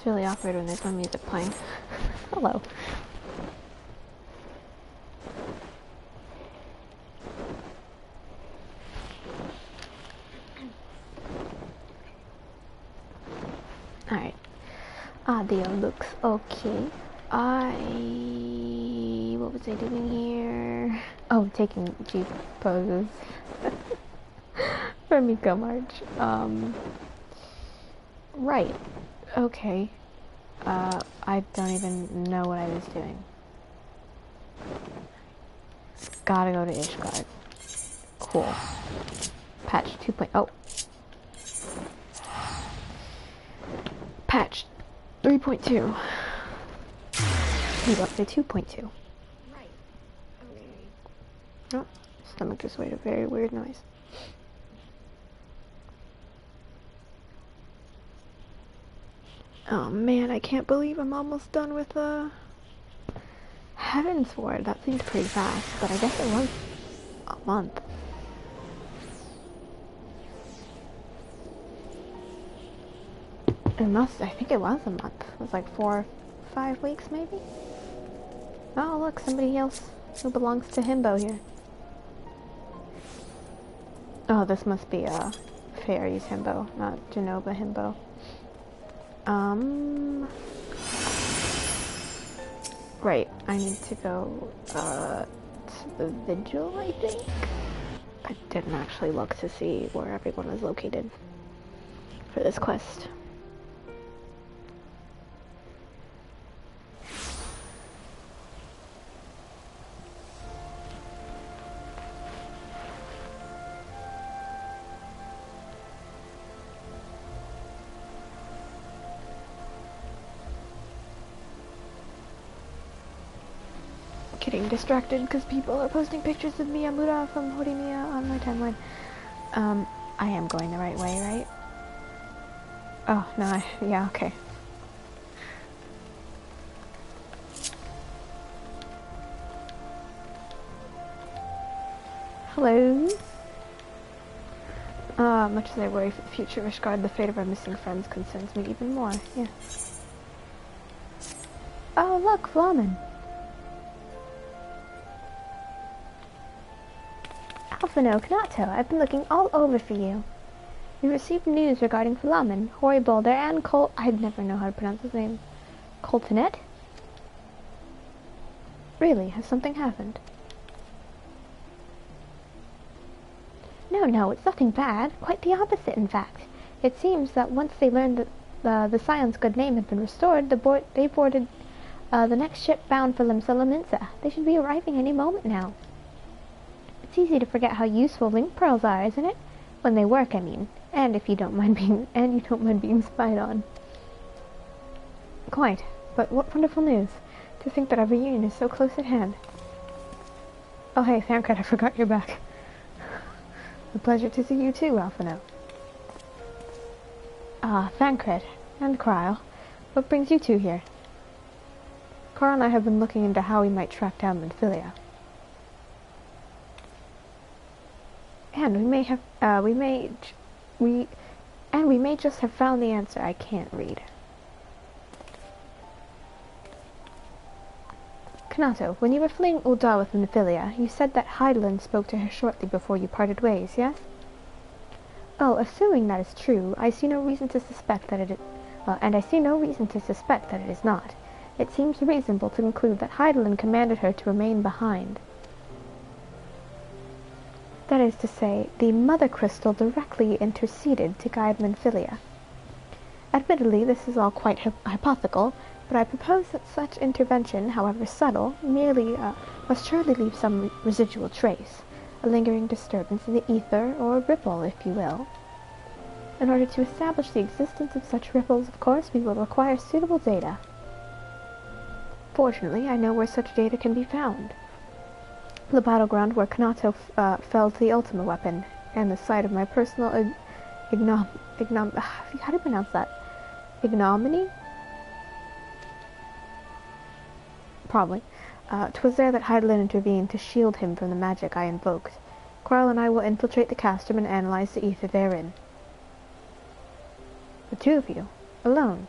really awkward when there's no music playing. Hello. Alright. Audio looks okay. What was I doing here? Oh, taking G poses. For Miko March. Right. Okay. I don't even know what I was doing. Gotta go to Ishgard. Cool. Patch 2.0. Patch 3.2. Move up to 2.2. Right. Okay. Oh, stomach just made a very weird noise. Oh man, I can't believe I'm almost done with Heavensward. That seems pretty fast, but I guess it was a month. I think it was a month. It was like 4 or 5 weeks maybe? Oh look, somebody else who belongs to Himbo here. Oh, this must be a Fairies Himbo, not Genova Himbo. Right, I need to go, to the Vigil, I think? I didn't actually look to see where everyone was located for this quest. Getting distracted because people are posting pictures of Miyamura from Horimiya on my timeline. I am going the right way, right? Oh, no, yeah, okay. Hello? Much as I worry for the future of Ishgard, the fate of our missing friends concerns me even more, yeah. Oh, look, Flamen. Alphino, Kanato, I've been looking all over for you. We received news regarding Flamen, Hori Boulder, and I'd never know how to pronounce his name. Coltonet? Really, has something happened? No, it's nothing bad. Quite the opposite, in fact. It seems that once they learned that the Scion's good name had been restored, they boarded the next ship bound for Limsa. They should be arriving any moment now. It's easy to forget how useful link pearls are, isn't it? When they work, I mean. And if you don't mind being spied on. Quite. But what wonderful news. To think that our reunion is so close at hand. Oh hey, Thancred, I forgot you're back. A pleasure to see you too, Alphino. Thancred. And Kryle. What brings you two here? Cora and I have been looking into how we might track down Minfilia. And we may just have found the answer. I can't read. Kanato, when you were fleeing Ul'dah with Minfilia, you said that Hydaelyn spoke to her shortly before you parted ways, yes? Well, assuming that is true, I see no reason to suspect that it is not. It seems reasonable to conclude that Hydaelyn commanded her to remain behind. That is to say, the Mother Crystal directly interceded to guide Minfilia. Admittedly, this is all quite hypothetical, but I propose that such intervention, however subtle, must surely leave some residual trace, a lingering disturbance in the ether, or a ripple, if you will. In order to establish the existence of such ripples, of course, we will require suitable data. Fortunately, I know where such data can be found. The battleground where Kanato felled the Ultima weapon, and the site of my personal how do you pronounce that? Ignominy? Probably. 'Twas there that Hydaelyn intervened to shield him from the magic I invoked. Kryle and I will infiltrate the castrum and analyze the ether therein. The two of you? Alone?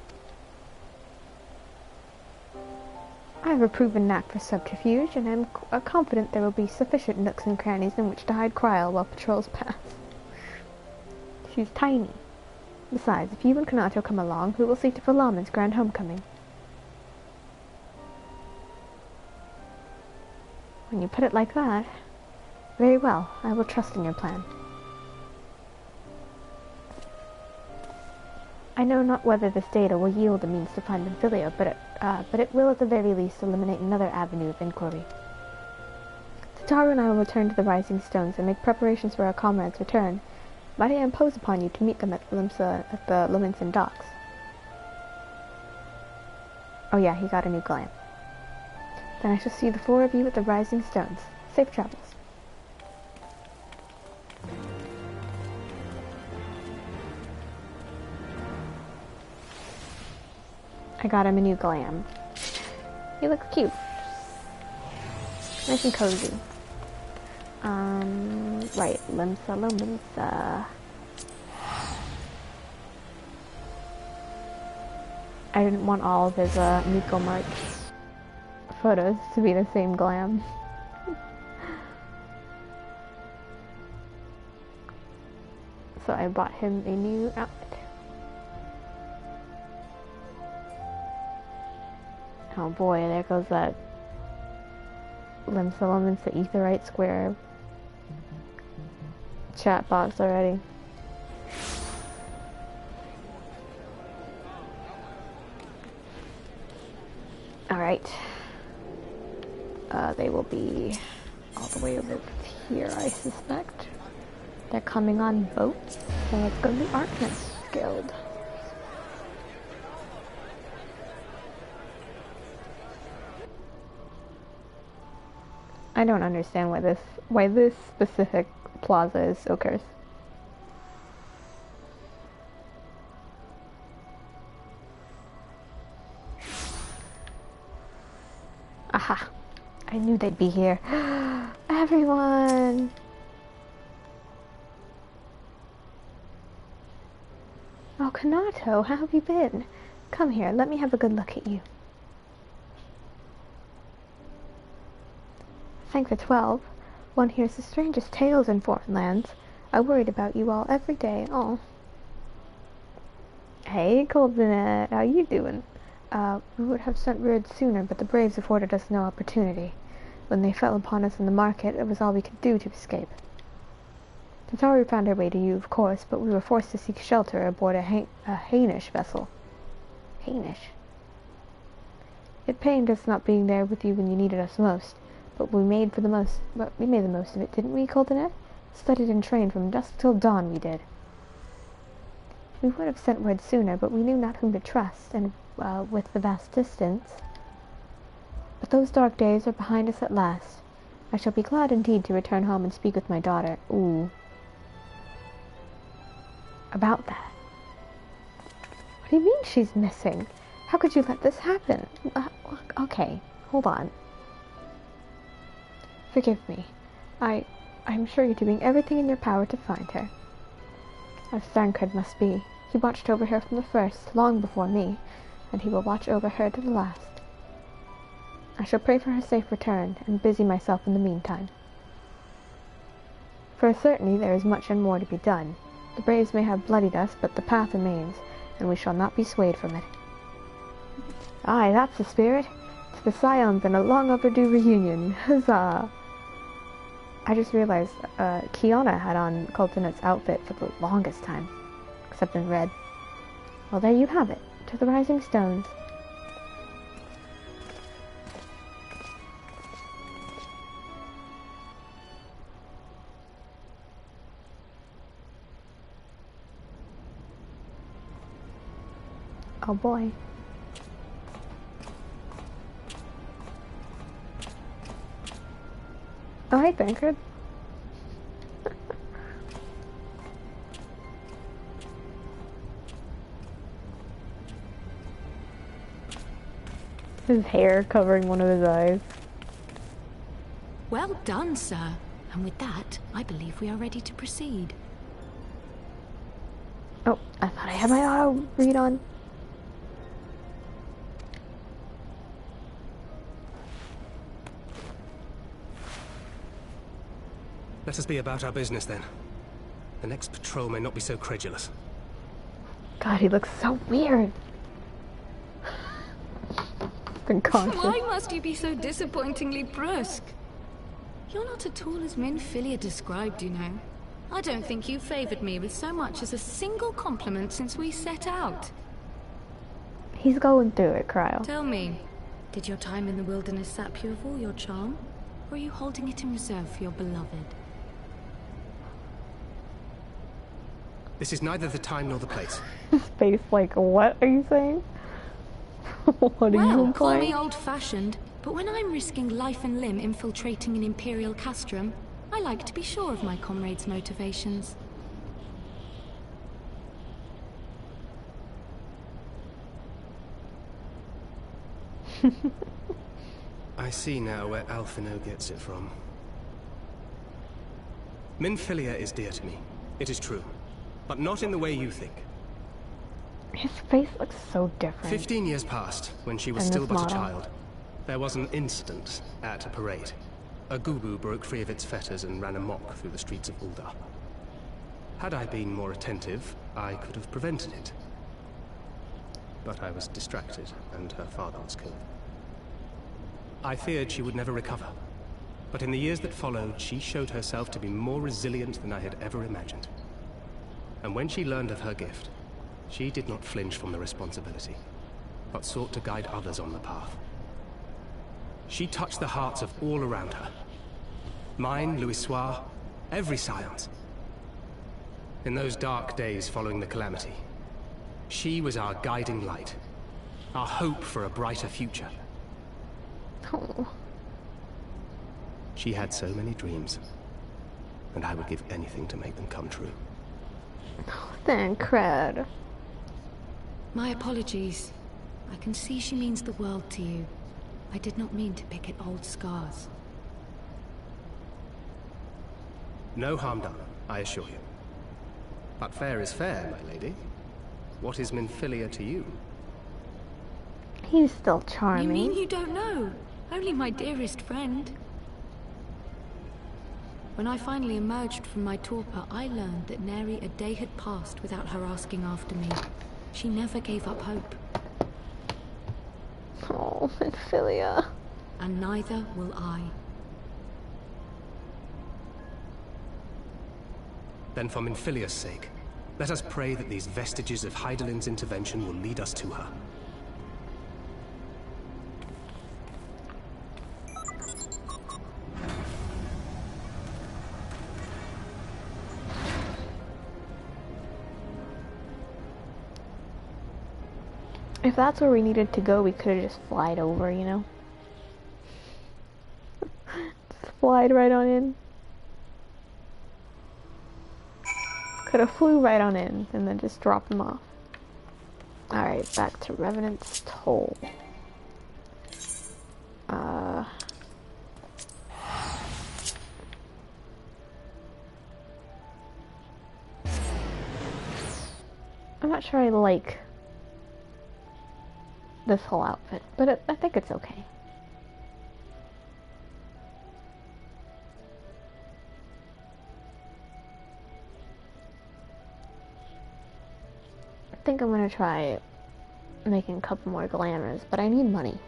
I have a proven knack for subterfuge, and am confident there will be sufficient nooks and crannies in which to hide Kryl while patrols pass. She's tiny. Besides, if you and Kanato come along, who will see to Philomon's grand homecoming? When you put it like that, very well, I will trust in your plan. I know not whether this data will yield a means to find Benfilia, but it will at the very least eliminate another avenue of inquiry. Tataru and I will return to the Rising Stones and make preparations for our comrades' return. Might I impose upon you to meet them at the Livingston docks? Oh yeah, he got a new glam. Then I shall see the four of you at the Rising Stones. Safe travels. I got him a new glam. He looks cute. Nice and cozy. Right, Limsa. I didn't want all of his Miko March photos to be the same glam. So I bought him a new outfit. Oh boy, there goes that Limsa Etherite Square chat box already. Alright. They will be all the way over here, I suspect. They're coming on boats, so let's go to the Archments Guild. I don't understand why this specific plaza is so cursed. Aha! I knew they'd be here. Everyone! Oh, Kanato, how have you been? Come here, let me have a good look at you. Thank the 12. One hears the strangest tales in foreign lands. I worried about you all every day. Oh. Hey, Coldinet, how you doing? We would have sent word sooner, but the Braves afforded us no opportunity. When they fell upon us in the market, it was all we could do to escape. Tataru found our way to you, of course, but we were forced to seek shelter aboard a Hainish vessel. Hainish? It pained us not being there with you when you needed us most. But we made the most of it, didn't we, Coldinet? Studied and trained from dusk till dawn, we did. We would have sent word sooner, but we knew not whom to trust, and, with the vast distance. But those dark days are behind us at last. I shall be glad indeed to return home and speak with my daughter. Ooh. About that. What do you mean she's missing? How could you let this happen? Okay, hold on. Forgive me. I'm sure you're doing everything in your power to find her. As Thancred must be. He watched over her from the first, long before me, and he will watch over her to the last. I shall pray for her safe return, and busy myself in the meantime. For a certainty there is much and more to be done. The Braves may have bloodied us, but the path remains, and we shall not be swayed from it. Aye, that's the spirit. To the Scions and a long overdue reunion. Huzzah! I just realized Kiana had on Coltonet's outfit for the longest time, except in red. Well, there you have it. To the Rising Stones. Oh boy. Oh, hey, Thancred. His hair covering one of his eyes. Well done, sir. And with that, I believe we are ready to proceed. Oh, I thought I had my auto read on. Let us be about our business then. The next patrol may not be so credulous. God, he looks so weird. Unconscious. Why must you be so disappointingly brusque? You're not at all as Minfilia described, you know. I don't think you favored me with so much as a single compliment since we set out. He's going through it, Cryo. Tell me, did your time in the wilderness sap you of all your charm? Or are you holding it in reserve for your beloved? This is neither the time nor the place. His face like, what are you saying? What are you Well, implying? call me old-fashioned, but when I'm risking life and limb infiltrating an Imperial castrum, I like to be sure of my comrades' motivations. I see now where Alphino gets it from. Minfilia is dear to me. It is true. But not in the way you think. His face looks so different. 15 years passed, when she was And still this but a model. child. There was an incident at a parade. A Gubu broke free of its fetters and ran amok through the streets of Ul'dah. Had I been more attentive, I could have prevented it. But I was distracted, and her father was killed. I feared she would never recover. But in the years that followed, she showed herself to be more resilient than I had ever imagined. And when she learned of her gift, she did not flinch from the responsibility, but sought to guide others on the path. She touched the hearts of all around her. Mine, Louisoire, every science. In those dark days following the calamity, she was our guiding light, our hope for a brighter future. Oh. She had so many dreams, and I would give anything to make them come true. Thank cred. My apologies. I can see she means the world to you. I did not mean to pick at old scars. No harm done, I assure you. But fair is fair, my lady. What is Minfilia to you? He's still charming. You mean you don't know? Only my dearest friend. When I finally emerged from my torpor, I learned that nary a day had passed without her asking after me. She never gave up hope. Oh, Minfilia. And neither will I. Then for Minfilia's sake, let us pray that these vestiges of Hydaelyn's intervention will lead us to her. If that's where we needed to go, we could have just flied over, you know? Just flied right on in. Could have flew right on in and then just dropped them off. Alright, back to Revenant's Toll. I'm not sure I like this whole outfit, but I think it's okay. I think I'm gonna try making a couple more glamours, but I need money.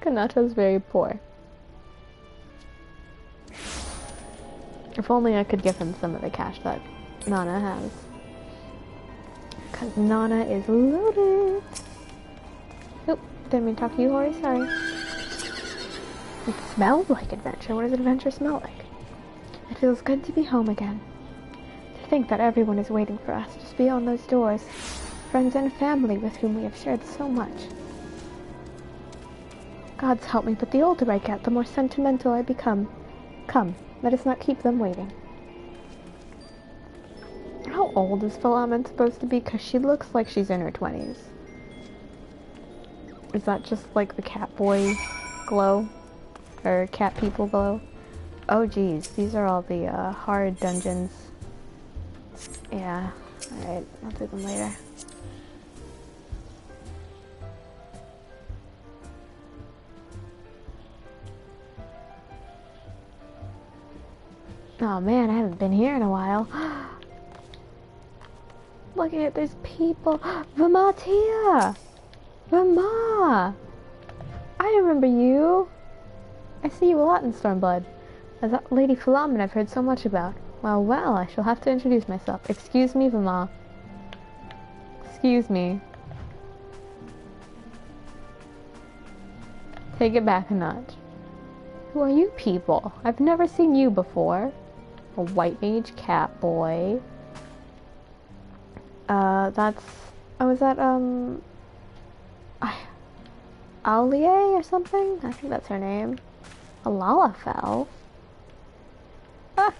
Kanato's very poor. If only I could give him some of the cash that Nana has. Because Nana is loaded. Oop, didn't mean to talk to you, Hori, sorry. It smells like adventure. What does adventure smell like? It feels good to be home again. To think that everyone is waiting for us just beyond those doors. Friends and family with whom we have shared so much. Gods help me, but the older I get, the more sentimental I become. Come, let us not keep them waiting. How old is Philomen supposed to be? Because she looks like she's in her 20s. Is that just like the cat boy glow? Or cat people glow? Oh geez, these are all the hard dungeons. Yeah, alright, I'll do them later. Oh man, I haven't been here in a while. Look at it, there's people. Verma's here! Verma! I remember you. I see you a lot in Stormblood. As that Lady Philomen I've heard so much about. Well, well, I shall have to introduce myself. Excuse me, Verma. Excuse me. Take it back a notch. Who are you people? I've never seen you before. A white mage cat boy. That's... Oh, is that, Aulier or something? I think that's her name. A Lalafell? Ah!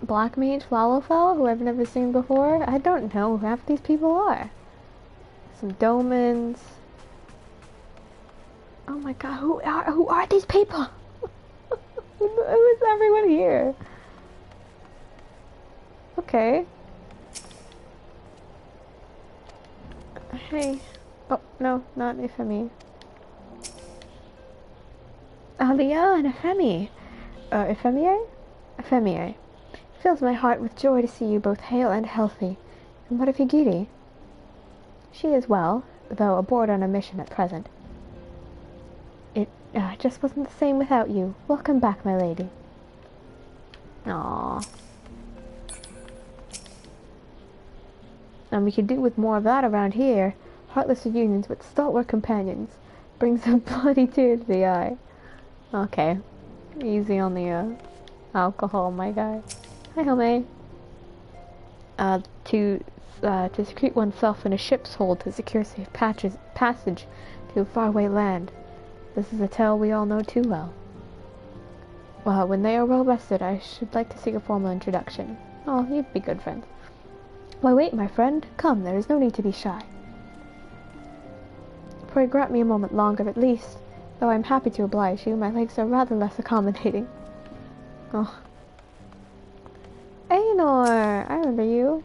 Black mage Lalafell, who I've never seen before? I don't know who half these people are. Some Domans. Oh my god, who are these people? Who is everyone here? Okay. Hey. Oh, no, not Ifemi. Alia and Ifemi. Ifemie? Ifemie. It fills my heart with joy to see you both hale and healthy. And what of Higiri? She is well, though aboard on a mission at present. It just wasn't the same without you. Welcome back, my lady. Aww. And we could do with more of that around here. Heartless reunions with stalwart companions. Brings a bloody tear to the eye. Okay. Easy on the alcohol, my guy. Hi, Home. To secrete oneself in a ship's hold to secure safe passage to a faraway land. This is a tale we all know too well. Well, when they are well rested, I should like to seek a formal introduction. Oh, you'd be good friends. Why wait, my friend? Come, there is no need to be shy. Pray grant me a moment longer at least. Though I am happy to oblige you, my legs are rather less accommodating. Oh. Aenor! I remember you.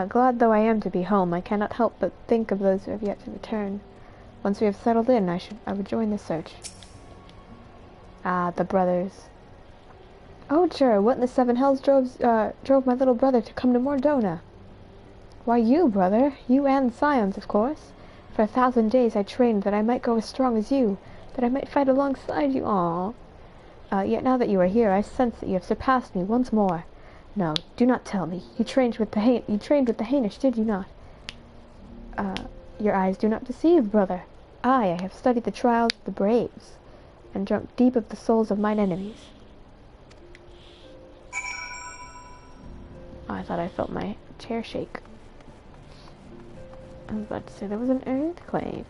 Glad though I am to be home, I cannot help but think of those who have yet to return. Once we have settled in, I would join the search. Ah, the brothers. Oh, sure, what in the seven hells drove my little brother to come to Mordona? Why, you, brother. You and Scions, of course. For 1,000 days I trained that I might grow as strong as you, that I might fight alongside you. Aww. Yet now that you are here, I sense that you have surpassed me once more. No, do not tell me. You trained with the Hainish, did you not? Your eyes do not deceive, brother. I have studied the trials of the braves, and drunk deep of the souls of mine enemies. Oh, I thought I felt my chair shake. I was about to say there was an earthquake.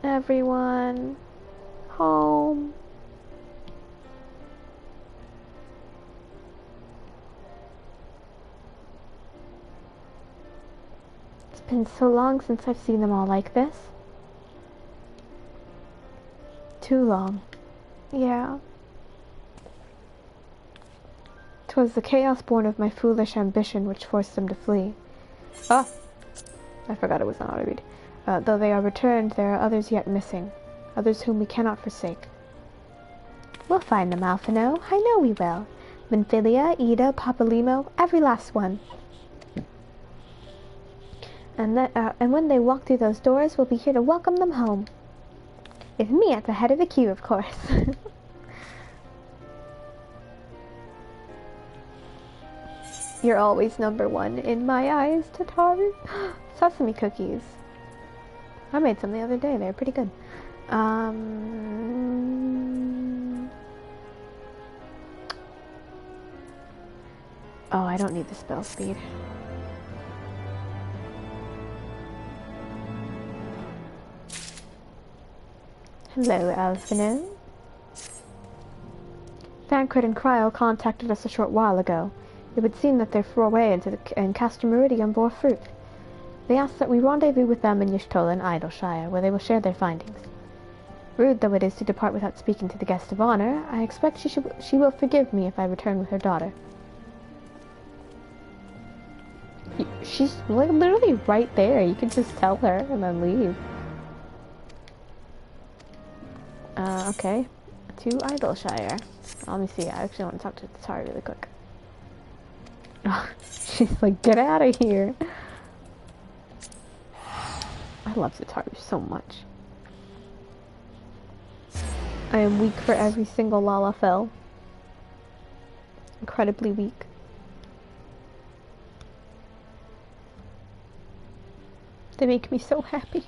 Everyone, home. It's been so long since I've seen them all like this. Too long. Yeah. 'Twas the chaos born of my foolish ambition which forced them to flee. Oh! I forgot it was an auto-read. Though they are returned, there are others yet missing. Others whom we cannot forsake. We'll find them, Alphino. I know we will. Minfilia, Ida, Papalimo, every last one. And when they walk through those doors, we'll be here to welcome them home. With me at the head of the queue, of course. You're always number one in my eyes, Tataru. Sesame cookies. I made some the other day. They're pretty good. Oh, I don't need the spell speed. Hello, Alphino. Thancred and Cryo contacted us a short while ago. It would seem that their foray into Castor Meridian bore fruit. They asked that we rendezvous with them in Y'shtola and Idleshire, where they will share their findings. Rude though it is to depart without speaking to the guest of honor, I expect she will forgive me if I return with her daughter. She's like literally right there. You can just tell her and then leave. Okay. To Idleshire. Let me see. I actually want to talk to Tatar really quick. She's like, get out of here. I love Zataru so much. I am weak for every single Lalafell. Incredibly weak. They make me so happy.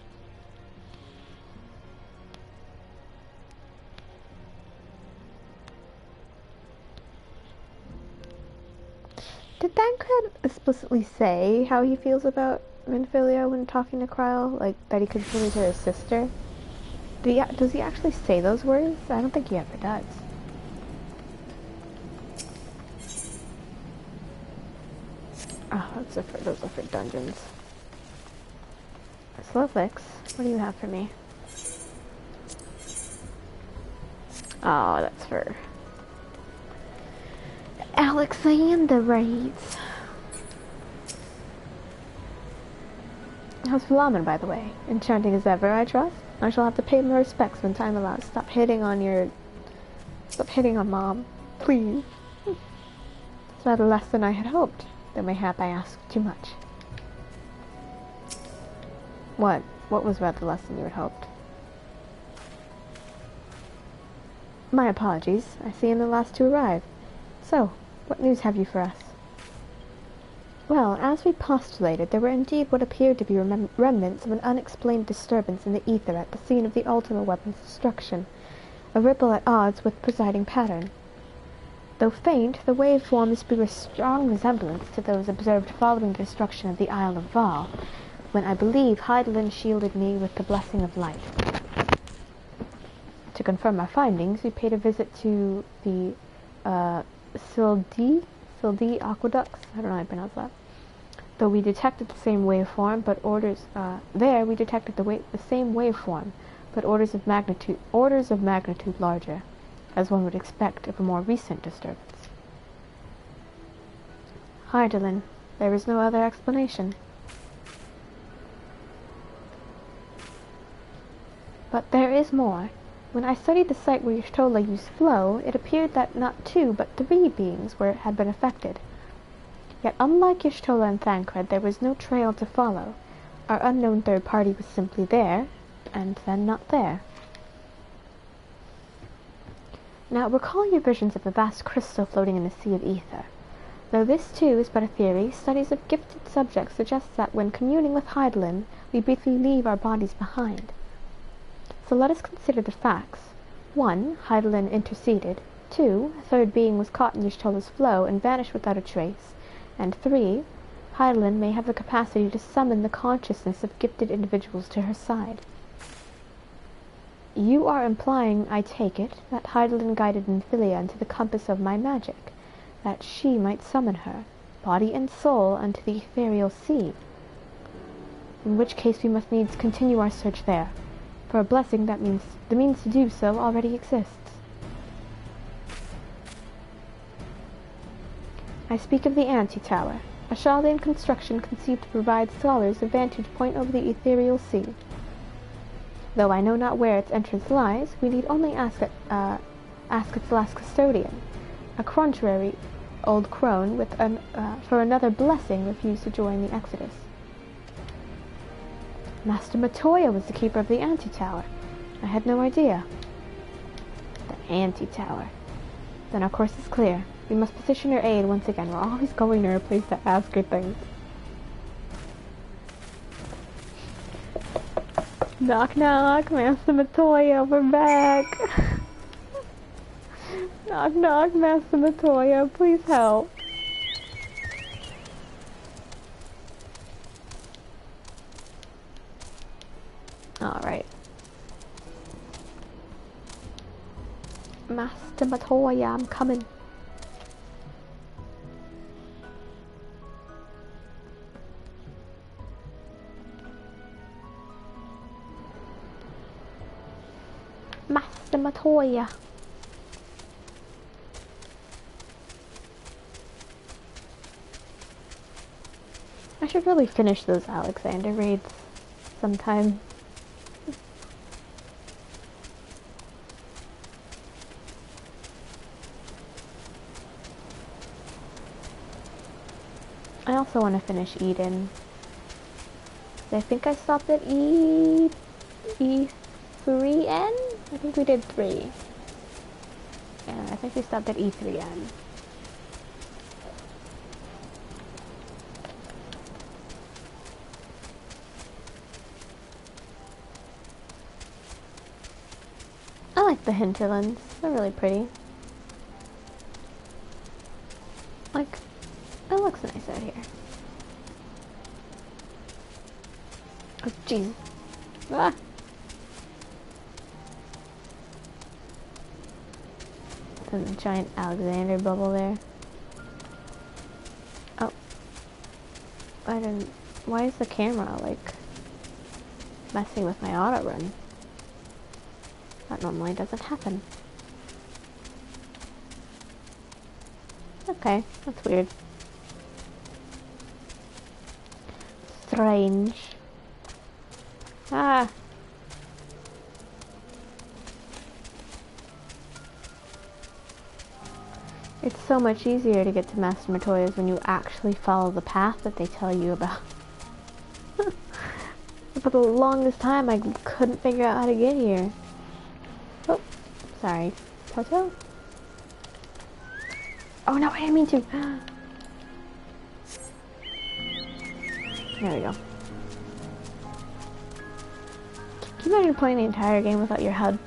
Did Thancred explicitly say how he feels about Minfilia when talking to Kryl? Like, that he considers her his sister? Does he actually say those words? I don't think he ever does. Oh, those are for dungeons. Slowflix, what do you have for me? Oh, that's for Alexander raids. How's Philomen, by the way? Enchanting as ever, I trust. I shall have to pay my respects when time allows. Stop hitting on Mom. Please. It's rather less than I had hoped. Though mayhap I asked too much. What? What was rather less than you had hoped? My apologies. I see I'm the last to arrive. So, what news have you for us? Well, as we postulated, there were indeed what appeared to be remnants of an unexplained disturbance in the ether at the scene of the Ultima weapon's destruction, a ripple at odds with presiding pattern. Though faint, the waveforms bear a strong resemblance to those observed following the destruction of the Isle of Val, when I believe Hydaelyn shielded me with the blessing of light. To confirm our findings, we paid a visit to the Sildi aqueducts. I don't know how to pronounce that. Though we detected the same waveform, but orders of magnitude larger, as one would expect of a more recent disturbance. Hydaelyn, there is no other explanation. But there is more. When I studied the site where Y'shtola used flow, it appeared that not 2 but 3 beings had been affected. Yet unlike Y'shtola and Thancred, there was no trail to follow. Our unknown third party was simply there, and then not there. Now recall your visions of a vast crystal floating in a sea of ether. Though this too is but a theory, studies of gifted subjects suggest that when communing with Hydaelyn, we briefly leave our bodies behind. So let us consider the facts. 1. Hydaelyn interceded. 2. A third being was caught in Y'shtola's flow and vanished without a trace. And 3. Hydaelyn may have the capacity to summon the consciousness of gifted individuals to her side. You are implying, I take it, that Hydaelyn guided Minfilia into the compass of my magic, that she might summon her, body and soul, unto the ethereal sea. In which case we must needs continue our search there. For a blessing, that means the means to do so already exists. I speak of the Anti-Tower, a Chaldean construction conceived to provide scholars a vantage point over the ethereal sea. Though I know not where its entrance lies, we need only ask its last custodian. A contrary old crone for another blessing refused to join the Exodus. Master Matoya was the keeper of the Anti-Tower. I had no idea. The Anti-Tower. Then our course is clear. We must petition her aid once again. We're always going to her place to ask her things. Knock knock, Master Matoya, we're back. Knock knock, Master Matoya, please help. Alright. Master Matoya, I'm coming. Master Matoya. I should really finish those Alexander raids sometime. I also want to finish Eden. I think I stopped at E3N? I think we did 3. Yeah, I think we stopped at E3N. I like the hinterlands. They're really pretty. Like, it looks nice out here. Oh, jeez. Ah! There's a giant Alexander bubble there. Oh. I didn't... Why is the camera, like, messing with my auto run? That normally doesn't happen. Okay, that's weird. Strange. Ah! It's so much easier to get to Master Matoya's when you actually follow the path that they tell you about. For the longest time I couldn't figure out how to get here. Oh, sorry. Toto? Oh no, I didn't mean to! There we go. Can you imagine playing the entire game without your HUD?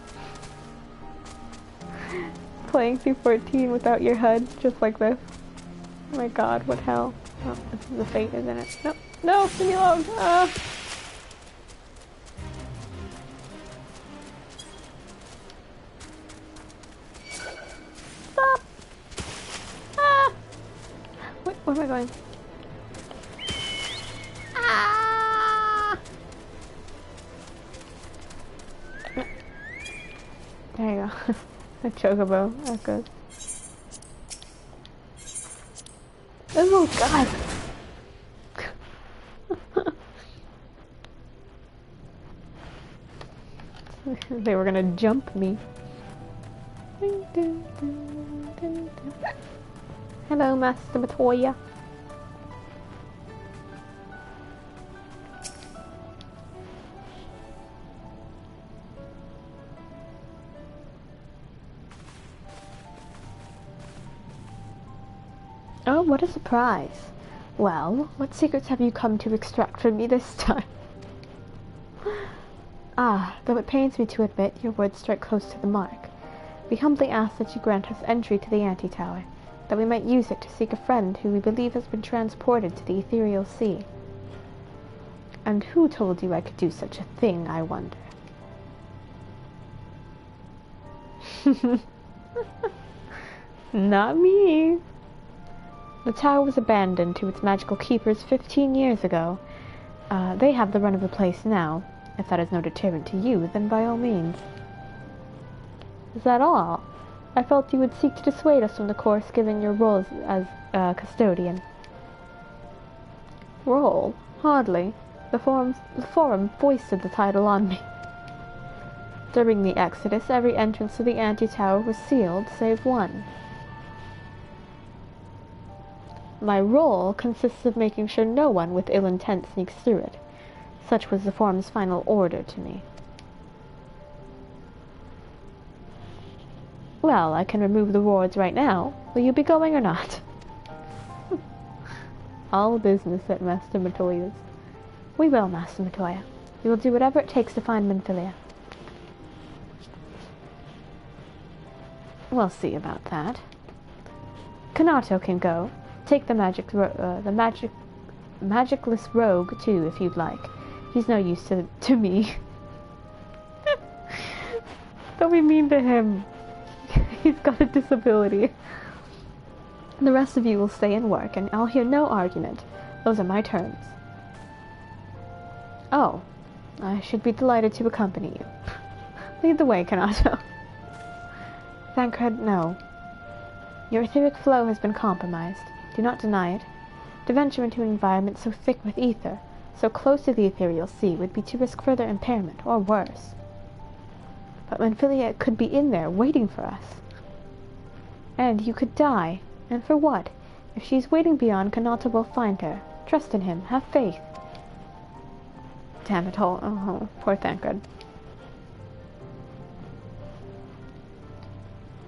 Playing through 14 without your HUD, just like this. Oh my god, what hell? Oh, this is the fate, isn't it? No, no, leave me alone! Ah. Stop! Ah! Wait, where am I going? Ah! There you go. A chocobo. That's good. Oh god! They were gonna jump me. Hello, Master Matoya. Oh, what a surprise. Well, what secrets have you come to extract from me this time? Ah, though it pains me to admit, your words strike close to the mark. We humbly ask that you grant us entry to the Antitower, that we might use it to seek a friend who we believe has been transported to the ethereal sea. And who told you I could do such a thing, I wonder? Not me. The tower was abandoned to its magical keepers 15 years ago. They have the run of the place now. If that is no deterrent to you, then by all means. Is that all? I felt you would seek to dissuade us from the course given your role as custodian. Role? Hardly. The forum foisted the title on me. During the Exodus, every entrance to the Anti-Tower was sealed, save one. My role consists of making sure no one with ill intent sneaks through it. Such was the forum's final order to me. Well, I can remove the wards right now. Will you be going or not? All business at Master Matoya's. We will, Master Matoya. We will do whatever it takes to find Minfilia. We'll see about that. Kanato can go. Take the magicless rogue too, if you'd like. He's no use to me. Don't be mean to him. He's got a disability. The rest of you will stay and work, and I'll hear no argument. Those are my terms. Oh, I should be delighted to accompany you. Lead the way, Kanato. Thancred, no. Your etheric flow has been compromised. Do not deny it. To venture into an environment so thick with ether, so close to the ethereal sea, would be to risk further impairment, or worse. But Manphilia could be in there, waiting for us. And you could die. And for what? If she's waiting beyond, Kanata will find her. Trust in him. Have faith. Damn it all. Oh, poor Thancred.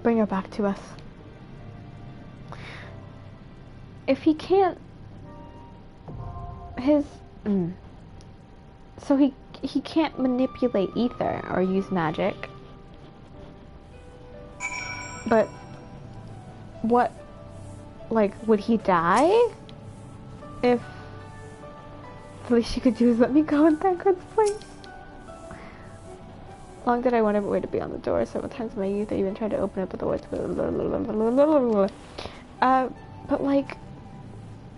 Bring her back to us. If he can't... So he can't manipulate ether or use magic. But... what... like, would he die? If... the least she could do is let me go in Thancred's place. Long did I want every way to be on the door. Several times in my youth I even tried to open it, but the words... but like...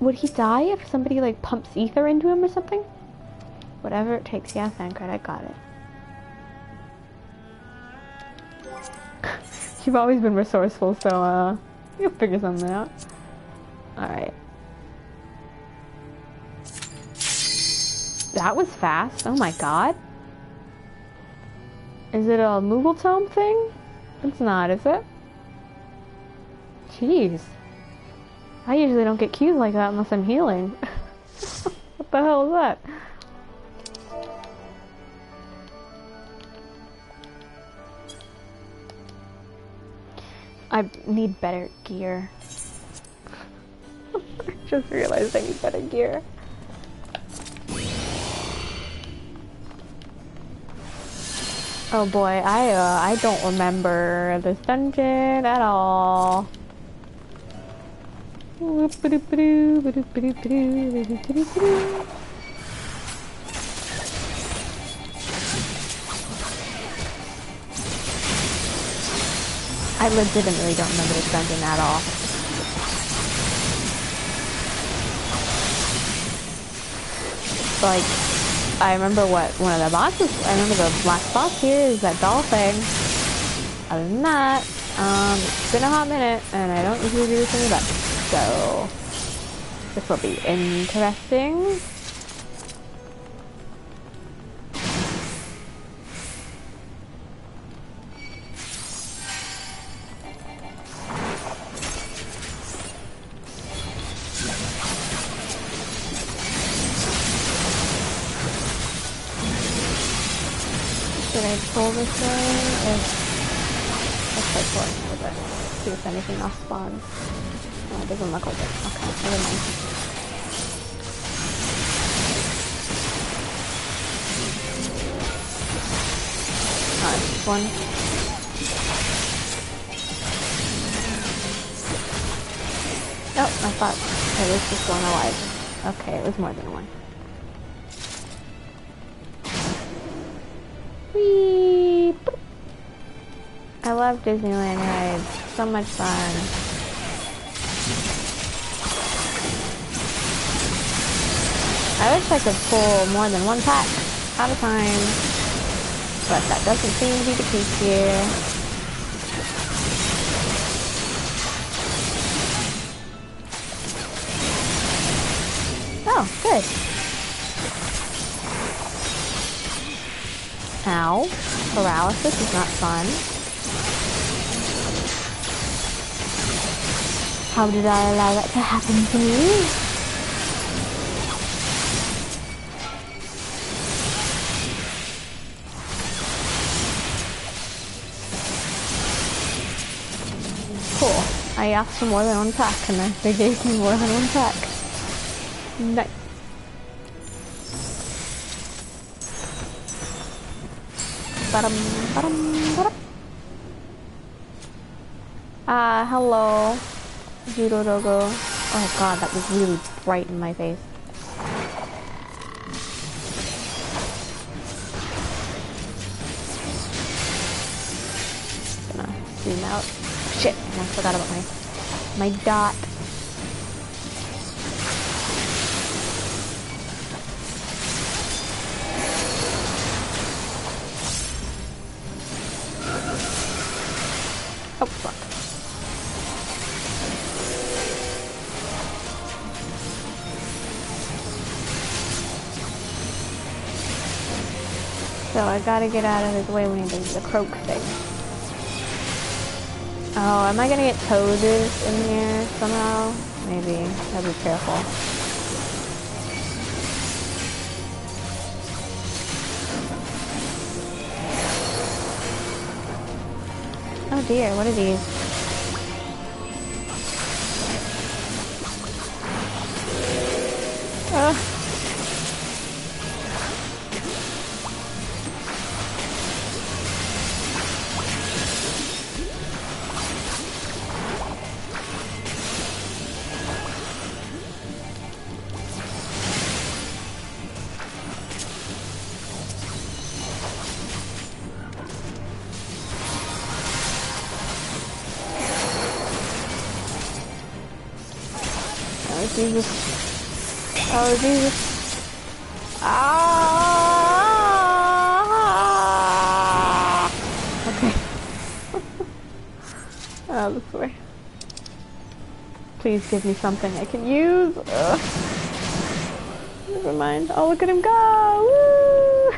would he die if somebody, like, pumps ether into him or something? Whatever it takes. Yeah, Thancred, I got it. You've always been resourceful, so, you'll figure something out. Alright. That was fast. Oh my god. Is it a Moogle Tome thing? It's not, is it? Jeez. I usually don't get cues like that unless I'm healing. What the hell is that? I need better gear. I just realized I need better gear. Oh boy, I don't remember this dungeon at all. I legitimately don't remember this dungeon at all. Like, I remember what one of the bosses, I remember the last boss here is that doll thing. Other than that, it's been a hot minute, and I don't usually do this in the best. So, this will be interesting. Should I pull this way? Let's try pulling with it. See if anything else spawns. No, it doesn't look like it. Okay, never mind. It's just one. Oh, I thought it was just one alive. Okay, it was more than one. Whee! Boop. I love Disneyland rides. So much fun. I wish I could pull more than one pack at a time, but that doesn't seem to be the case here. Oh, good. Ow. Paralysis is not fun. How did I allow that to happen to me? Cool. I asked for more than one pack, and they gave me more than one pack. Nice. Hello. Judo Dogo. Oh god, that was really bright in my face. Gonna zoom out. Shit, I forgot about my dot. Oh, fuck. So I gotta get out of his way when he does the croak thing. Oh, am I gonna get toads in here somehow? Maybe. Gotta be careful. Oh dear, what are these? Oh Jesus. Oh Jesus. Ah! Okay. Oh, this way. Please give me something I can use. Ugh. Never mind. Oh, look at him go! Woo!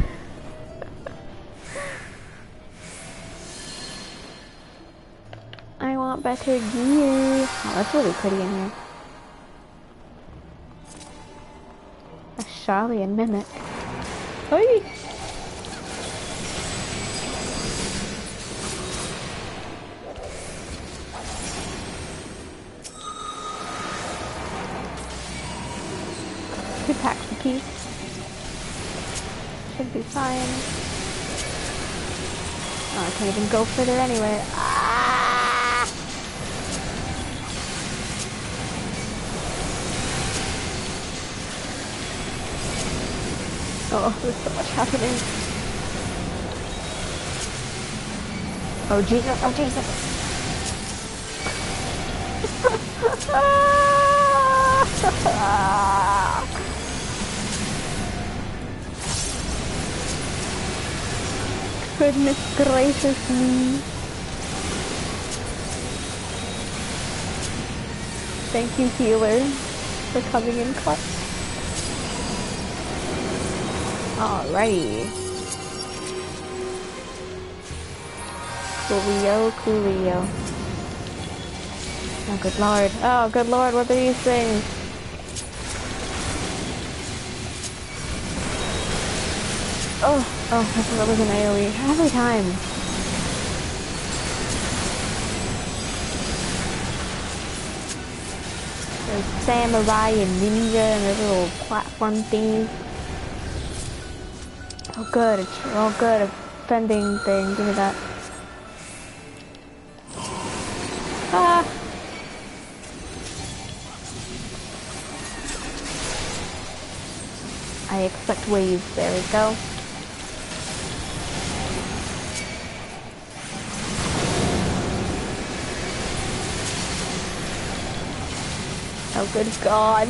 I want better gear. Oh, that's really pretty in here. A Charlian mimic. Oi! Two packs a piece. Should be fine. Oh, I can't even go further anyway. Ah! Oh, there's so much happening. Oh Jesus, oh Jesus. Goodness gracious me. Thank you, healer, for coming in clutch. Alrighty. Coolio. Oh, good lord. Oh, good lord, what are these things? Oh, I thought that was an AoE. Every time. There's samurai and ninja and there's little platform thingies. Oh good, oh good, a fending thing, give me that. Ah! I expect waves, there we go. Oh good god.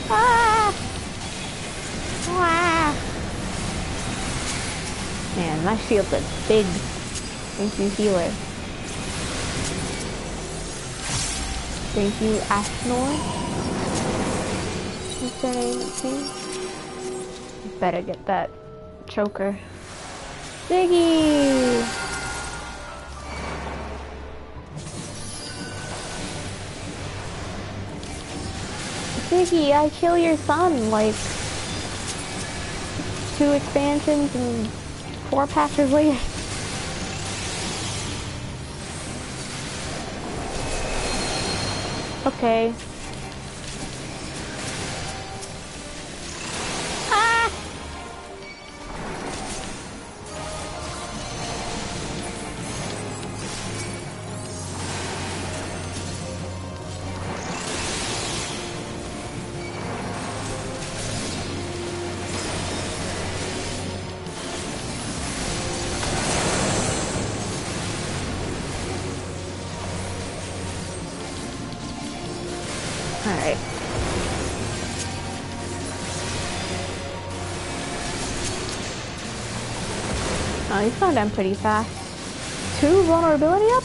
Ah! Ah! Man, my shields are big. Thank you, healer. Thank you, Ashnor. What's their name? Let's see. Better get that choker. Ziggy! Ziggy, I kill your son like 2 expansions and 4 patches later. Okay. Ah! Alright. Oh, he's gone down pretty fast. 2 vulnerability up?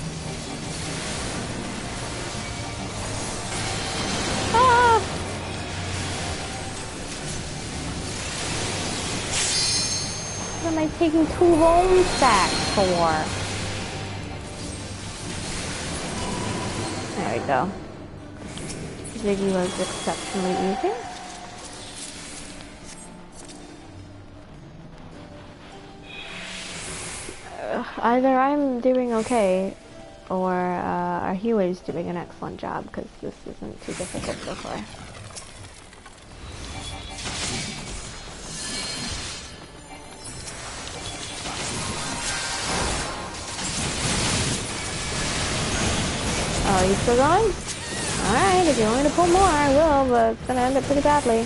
am I taking 2 bone stacks for? There we go. Ziggy was exceptionally easy. Either I'm doing okay, or our healer's doing an excellent job, because this isn't too difficult so far. Oh, you still going? Alright, if you want me to pull more, I will, but it's gonna end up pretty badly.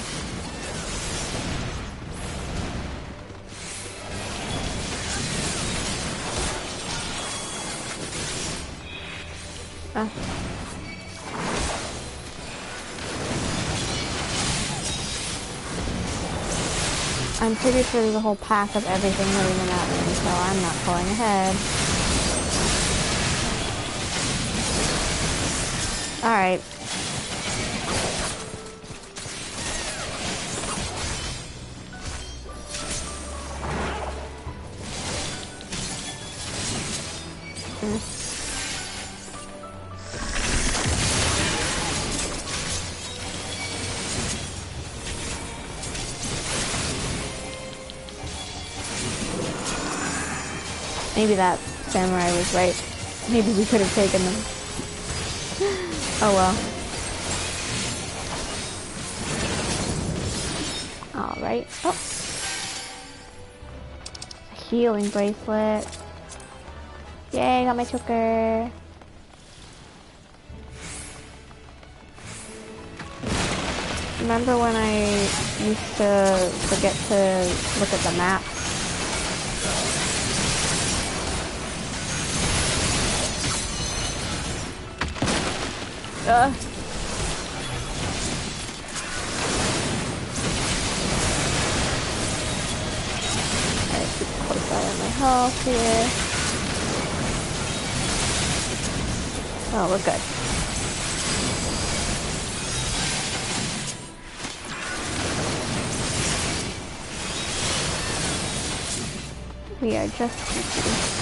I'm pretty sure there's a whole pack of everything hitting them at me, so I'm not pulling ahead. Alright. Maybe that samurai was right. Maybe we could have taken them. Oh well. Alright. Oh! A healing bracelet. Yay, got my choker. Remember when I used to forget to look at the map? Alright, keep a close eye on my health here. Oh, we're good. We are just creepy.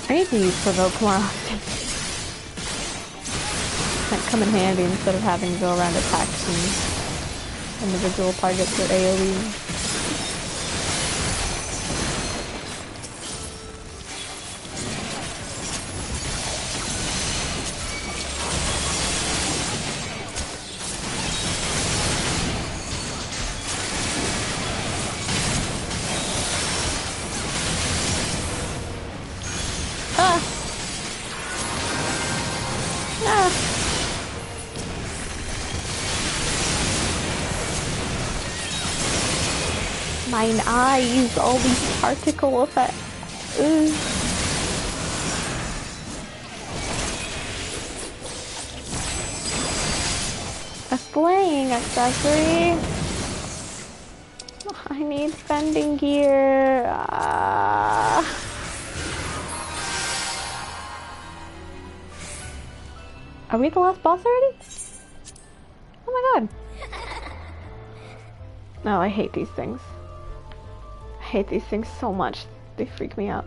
I need to use provoke more often. Might come in handy instead of having to go around attacking individual targets with AoE. Mine eyes, all these particle effects. Ugh. A slaying accessory. I need spending gear. Are we the last boss already? Oh my god. No, I hate these things. I hate these things so much. They freak me out.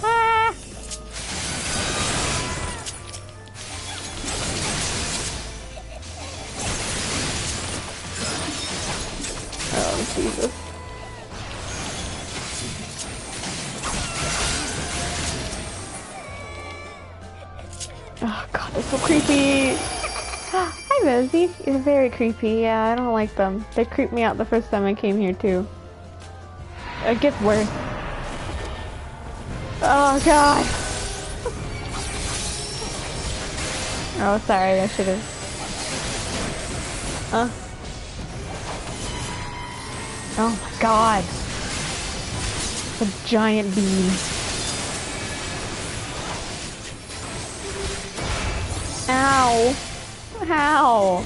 Ah! Oh, Jesus. Oh god, they're so creepy! Hi Rosie, you're very creepy. Yeah, I don't like them. They creeped me out the first time I came here too. It gets worse. Oh god! Oh, sorry, I should've... Oh my god! A giant beam. Ow. Ow.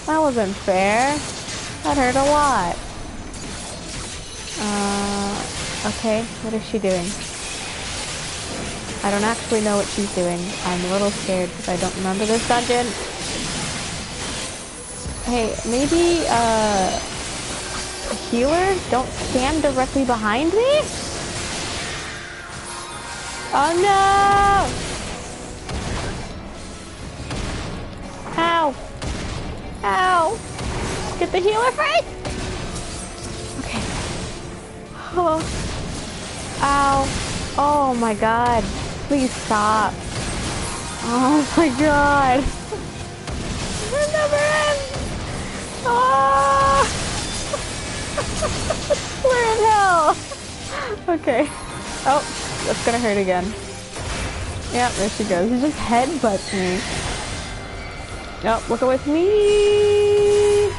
That wasn't fair. That hurt a lot. Okay, what is she doing? I don't actually know what she's doing. I'm a little scared because I don't remember this dungeon. Hey, maybe, a healer? Don't stand directly behind me? Oh no! Ow! Ow! Get the healer first! Okay. Oh. Ow. Oh my god. Please stop. Oh my god. It never ends! Oh! We're in hell! Okay. Oh, that's gonna hurt again. Yeah, there she goes. She just headbutts me. Oh, look with me!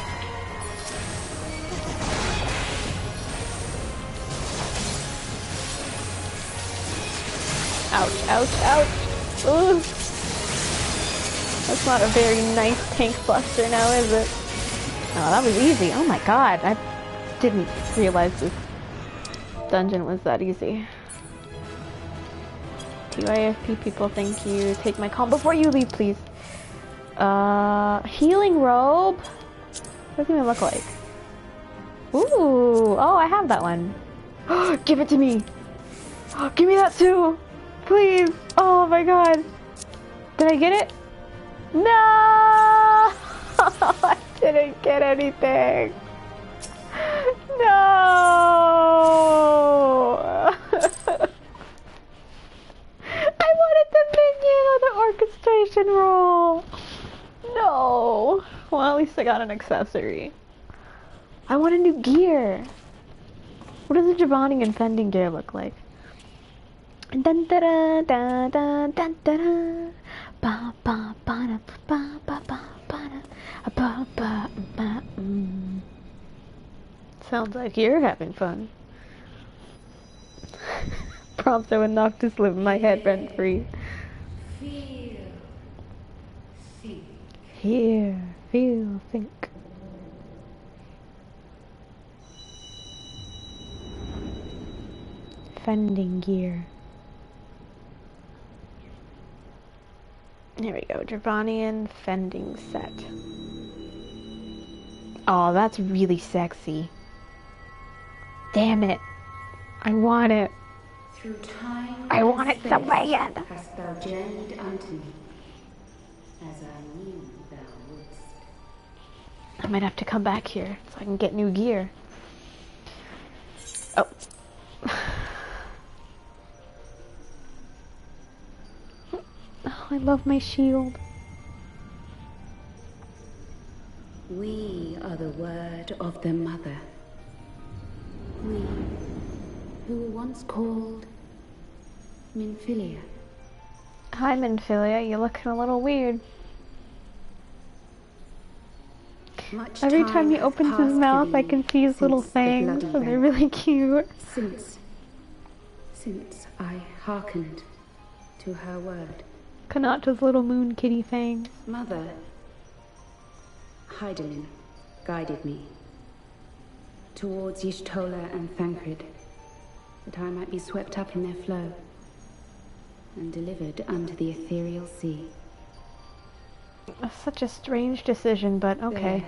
Ouch, ouch, ouch! Ooh. That's not a very nice tank buster now, is it? Oh, that was easy. Oh my god, I didn't realize this dungeon was that easy. TYFP people, thank you. Take my call before you leave, please. Healing robe? What does it even look like? Ooh, oh, I have that one. Give it to me. Give me that too. Please. Oh my god. Did I get it? No! I didn't get anything. No! I wanted the minion or the orchestration roll. No. Well, at least I got an accessory. I want a new gear. What does the Giovanni and Fending gear look like? Dun da da da da da da da. Ba ba ba da ba ba ba ba da ba ba ba. Sounds like you're having fun. Prompto and Noctis live in my head rent free. Feel. Think. Hear, feel, think. Fending gear. Here we go, Dravanian fending set. Oh, that's really sexy. Damn it. I want it. Through time I want it so bad. hast thou journeyed unto me, as I knew thou wouldst. I might have to come back here so I can get new gear. Oh. Oh, I love my shield. We are the word of the mother. We, who were once called Minfilia. Hi, Minfilia. You're looking a little weird. Much Every time he hath opens his passed mouth, for I thee can see his little since the fangs, bloody and they're rent. really cute. Since I hearkened to her word. Kanata's little moon kitty fangs. Mother, Hydaelyn guided me towards Y'shtola and Thancred, that I might be swept up in their flow and delivered unto the ethereal sea. That's such a strange decision, but okay.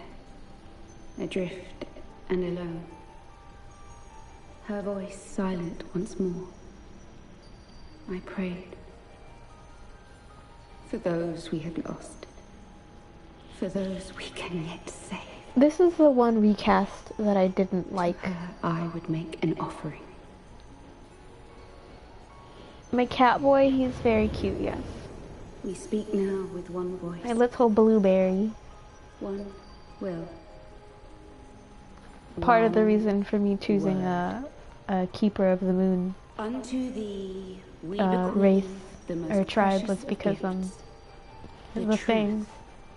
There, adrift and alone, her voice silent once more, I prayed for those we had lost, for those we can yet save. This is the one recast that I didn't like. I would make an offering. My Catboy, he's very cute, yes. We speak now with one voice. My little blueberry. One will. Part of the One reason for me choosing a Keeper of the Moon unto thee we race bequeath the most or tribe precious was of because gifts, the truth fangs.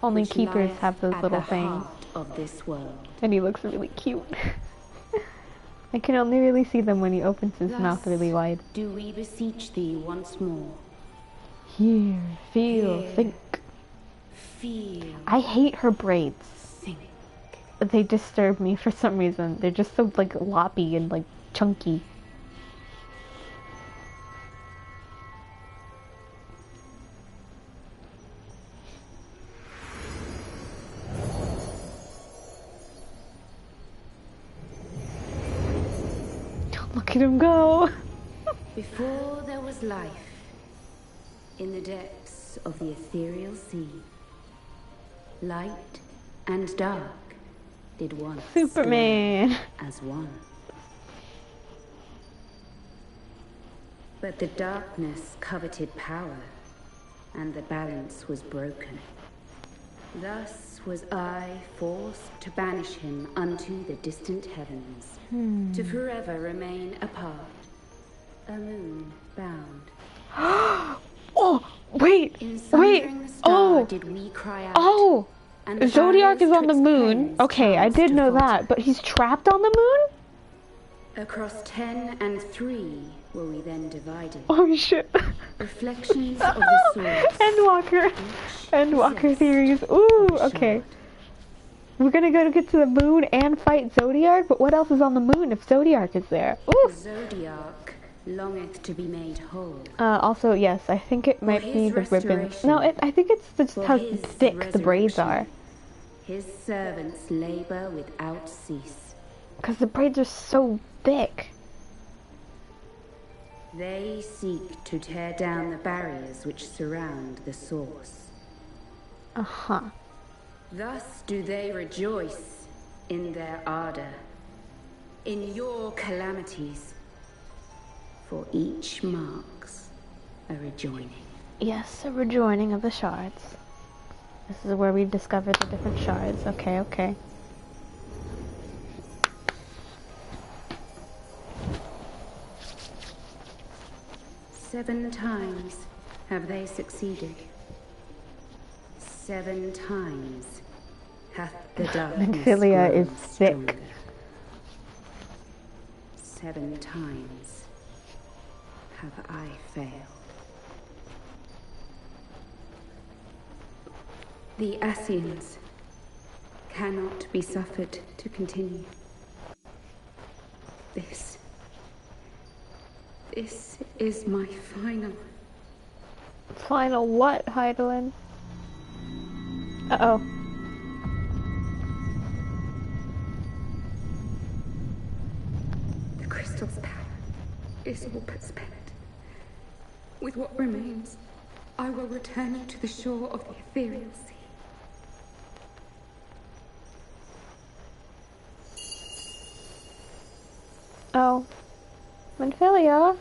Only which keepers lieth have those at little the fangs. heart of this world. And he looks really cute. I can only really see them when he opens his Thus mouth really wide. do we beseech thee once more. Hear, feel, Hear, think. Feel. I hate her braids. Think. They disturb me for some reason. They're just so like loppy and like chunky. Look at him go. Before there was life, in the depths of the ethereal sea, light and dark did once Superman. dwell as one. But the darkness coveted power, and the balance was broken. Thus was I forced to banish him unto the distant heavens, to forever remain apart, a moon bound. Oh, wait, In wait, sundering the star oh, did we cry out, oh, and the Zodiac is barriers on the twixt moon. planes Okay, I chanced did to know falter. that, but he's trapped on the moon? Across 10 and 3 were we then divided. Oh shit. Reflections of the source. Endwalker. Endwalker theories. Ooh, okay. We're gonna go to get to the moon and fight Zodiac, but what else is on the moon if Zodiac is there? Ooh. Zodiac longeth to be made whole. Also, yes, I think it might be his the ribbon. restoration. No, I think it's just For how his thick the braids are. His servants labor without cease. Because the braids are so thick. They seek to tear down the barriers which surround the source. Uh-huh. Thus do they rejoice in their ardor, in your calamities, for each marks a rejoining. Yes, a rejoining of the shards. This is where we discovered the different shards. Okay, okay. Seven times have they succeeded. 7 times hath the darkness Minfilia grown is thick. stronger. 7 times have I failed. The Ascians cannot be suffered to continue. This is my final. Final what, Heidelin? Uh-oh. The crystal's power is all but spent. With what remains, I will return you to the shore of the ethereal sea. Oh. Minfilia?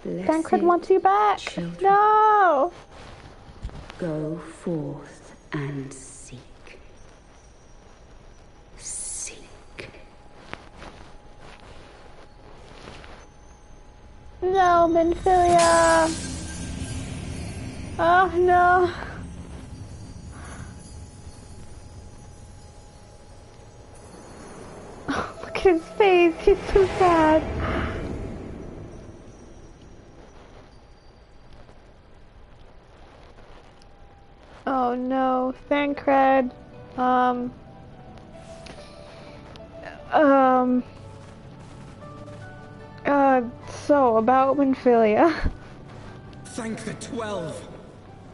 Tancred wants you back. children. No! Go forth and seek. Seek. No, Minfilia! Oh, no. Oh, look at his face. He's so sad. Oh no, Thancred. So about Minfilia. Thank the 12!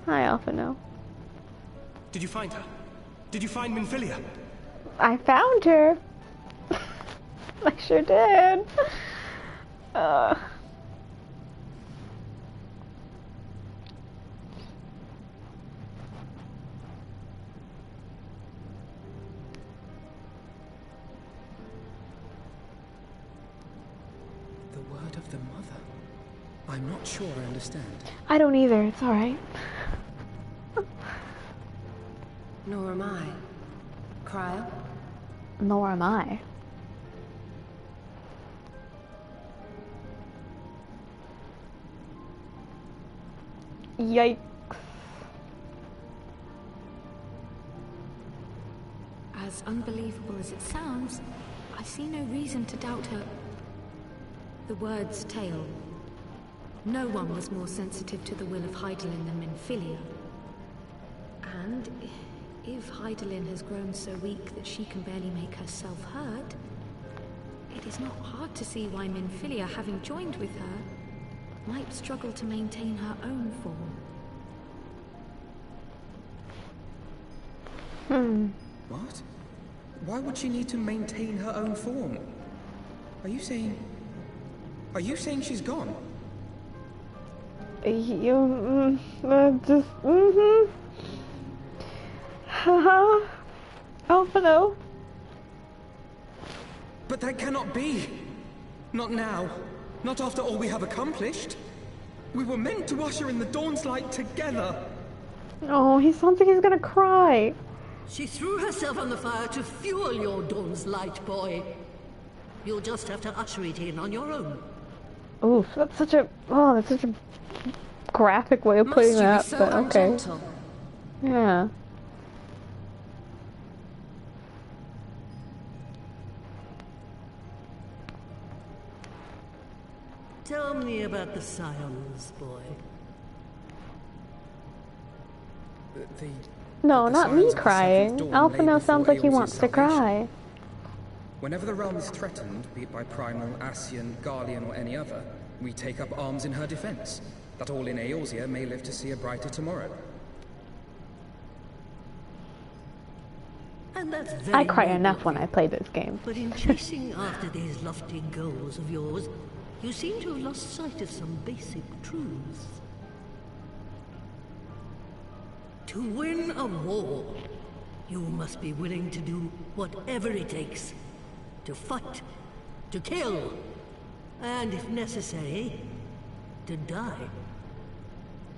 I often know. Did you find her? Did you find Minfilia? I found her. I sure did. The word of the mother. I'm not sure I understand. I don't either. It's all right. Nor am I. Cryo? Nor am I. Yikes. As unbelievable as it sounds, I see no reason to doubt her. The word's tale. No one was more sensitive to the will of Hydaelyn than Minfilia. And if Hydaelyn has grown so weak that she can barely make herself heard, it is not hard to see why Minfilia, having joined with her, might struggle to maintain her own form. What? Why would she need to maintain her own form? Are you saying she's gone? Oh, no. But that cannot be! Not now. Not after all we have accomplished. We were meant to usher in the dawn's light together. Oh, he sounds like he's gonna cry. She threw herself on the fire to fuel your dawn's light, boy. You'll just have to usher it in on your own. Oof, that's such a graphic way of putting that, but okay. Yeah. Tell me about the Scions, boy. No, the not me Scions of the crying. Seventh Dawn Alpha lay now before sounds like he Eorze's wants to salvation. cry. Whenever the realm is threatened, be it by Primal, Ascian, Garlean, or any other, we take up arms in her defense, that all in Eorzea may live to see a brighter tomorrow. And that's very I cry noble enough of when you. I play this game. But in chasing after these lofty goals of yours, you seem to have lost sight of some basic truths. To win a war, you must be willing to do whatever it takes. To fight, to kill, and if necessary, to die.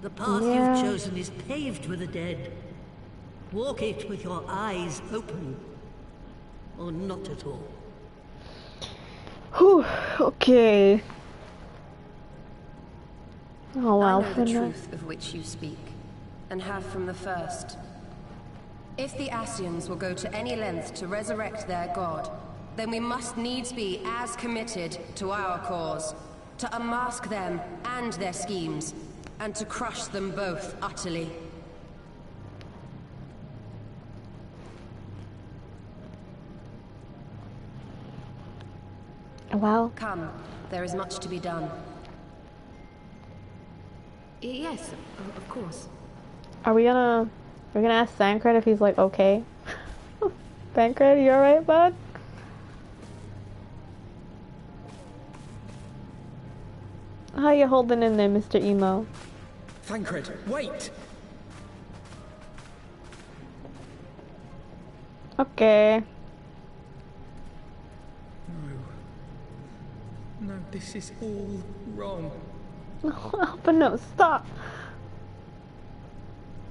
The path you've chosen is paved with the dead. Walk it with your eyes open, or not at all. Whew, okay. Oh, well, I know the truth of which you speak, and have from the first. If the Ascians will go to any length to resurrect their god, then we must needs be as committed to our cause, to unmask them and their schemes, and to crush them both utterly. Well, Come, there is much to be done. Yes, of course. we're gonna ask Thancred if he's like okay. Thancred, you alright, bud? How you holding in there, Mr. Emo? Thancred, wait! Okay. No, this is all wrong. But no, stop.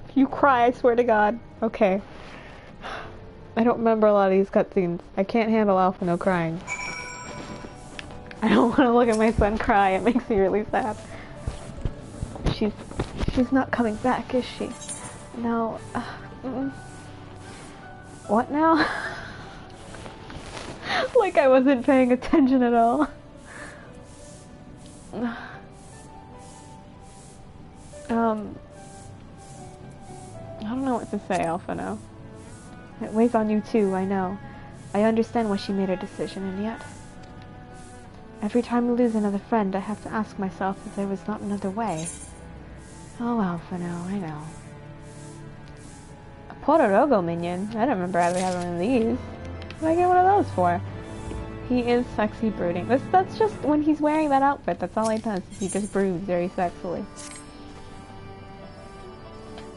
If you cry, I swear to God. Okay. I don't remember a lot of these cutscenes. I can't handle Alpha no crying. I don't want to look at my son cry. It makes me really sad. She's not coming back, is she? No. What now? Like I wasn't paying attention at all. I don't know what to say, Alpha now. It weighs on you too, I know. I understand why she made her decision, and yet... every time we lose another friend, I have to ask myself if there was not another way. Oh, Alpha now, I know. A Portorogo minion? I don't remember ever having one of these. What did I get one of those for? He is sexy brooding. That's just when he's wearing that outfit, that's all he does. He just broods very sexily.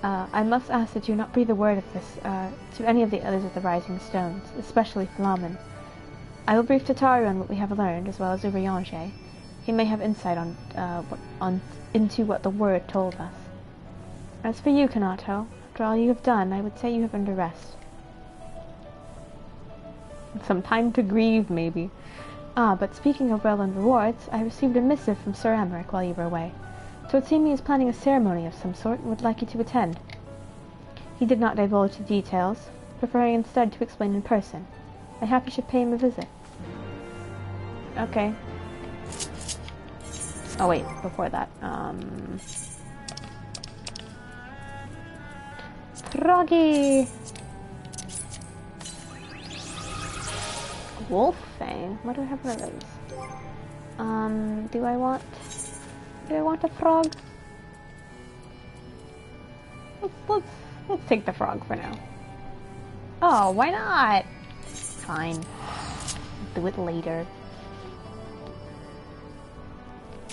I must ask that you not breathe a word of this to any of the others of the Rising Stones, especially Flamen. I will brief Tataru on what we have learned, as well as Urianger. He may have insight into what the word told us. As for you, Kanato, after all you have done, I would say you have earned a rest. Some time to grieve, maybe. Ah, but speaking of well-earned rewards, I received a missive from Sir Amaric while you were away. So it seemed he is planning a ceremony of some sort and would like you to attend. He did not divulge the details, preferring instead to explain in person. I hope you should pay him a visit. Okay. Oh wait, before that, Froggy! Wolf Fang? What do I have for those? Do I want a frog? Let's take the frog for now. Oh, why not? Fine. Do it later. I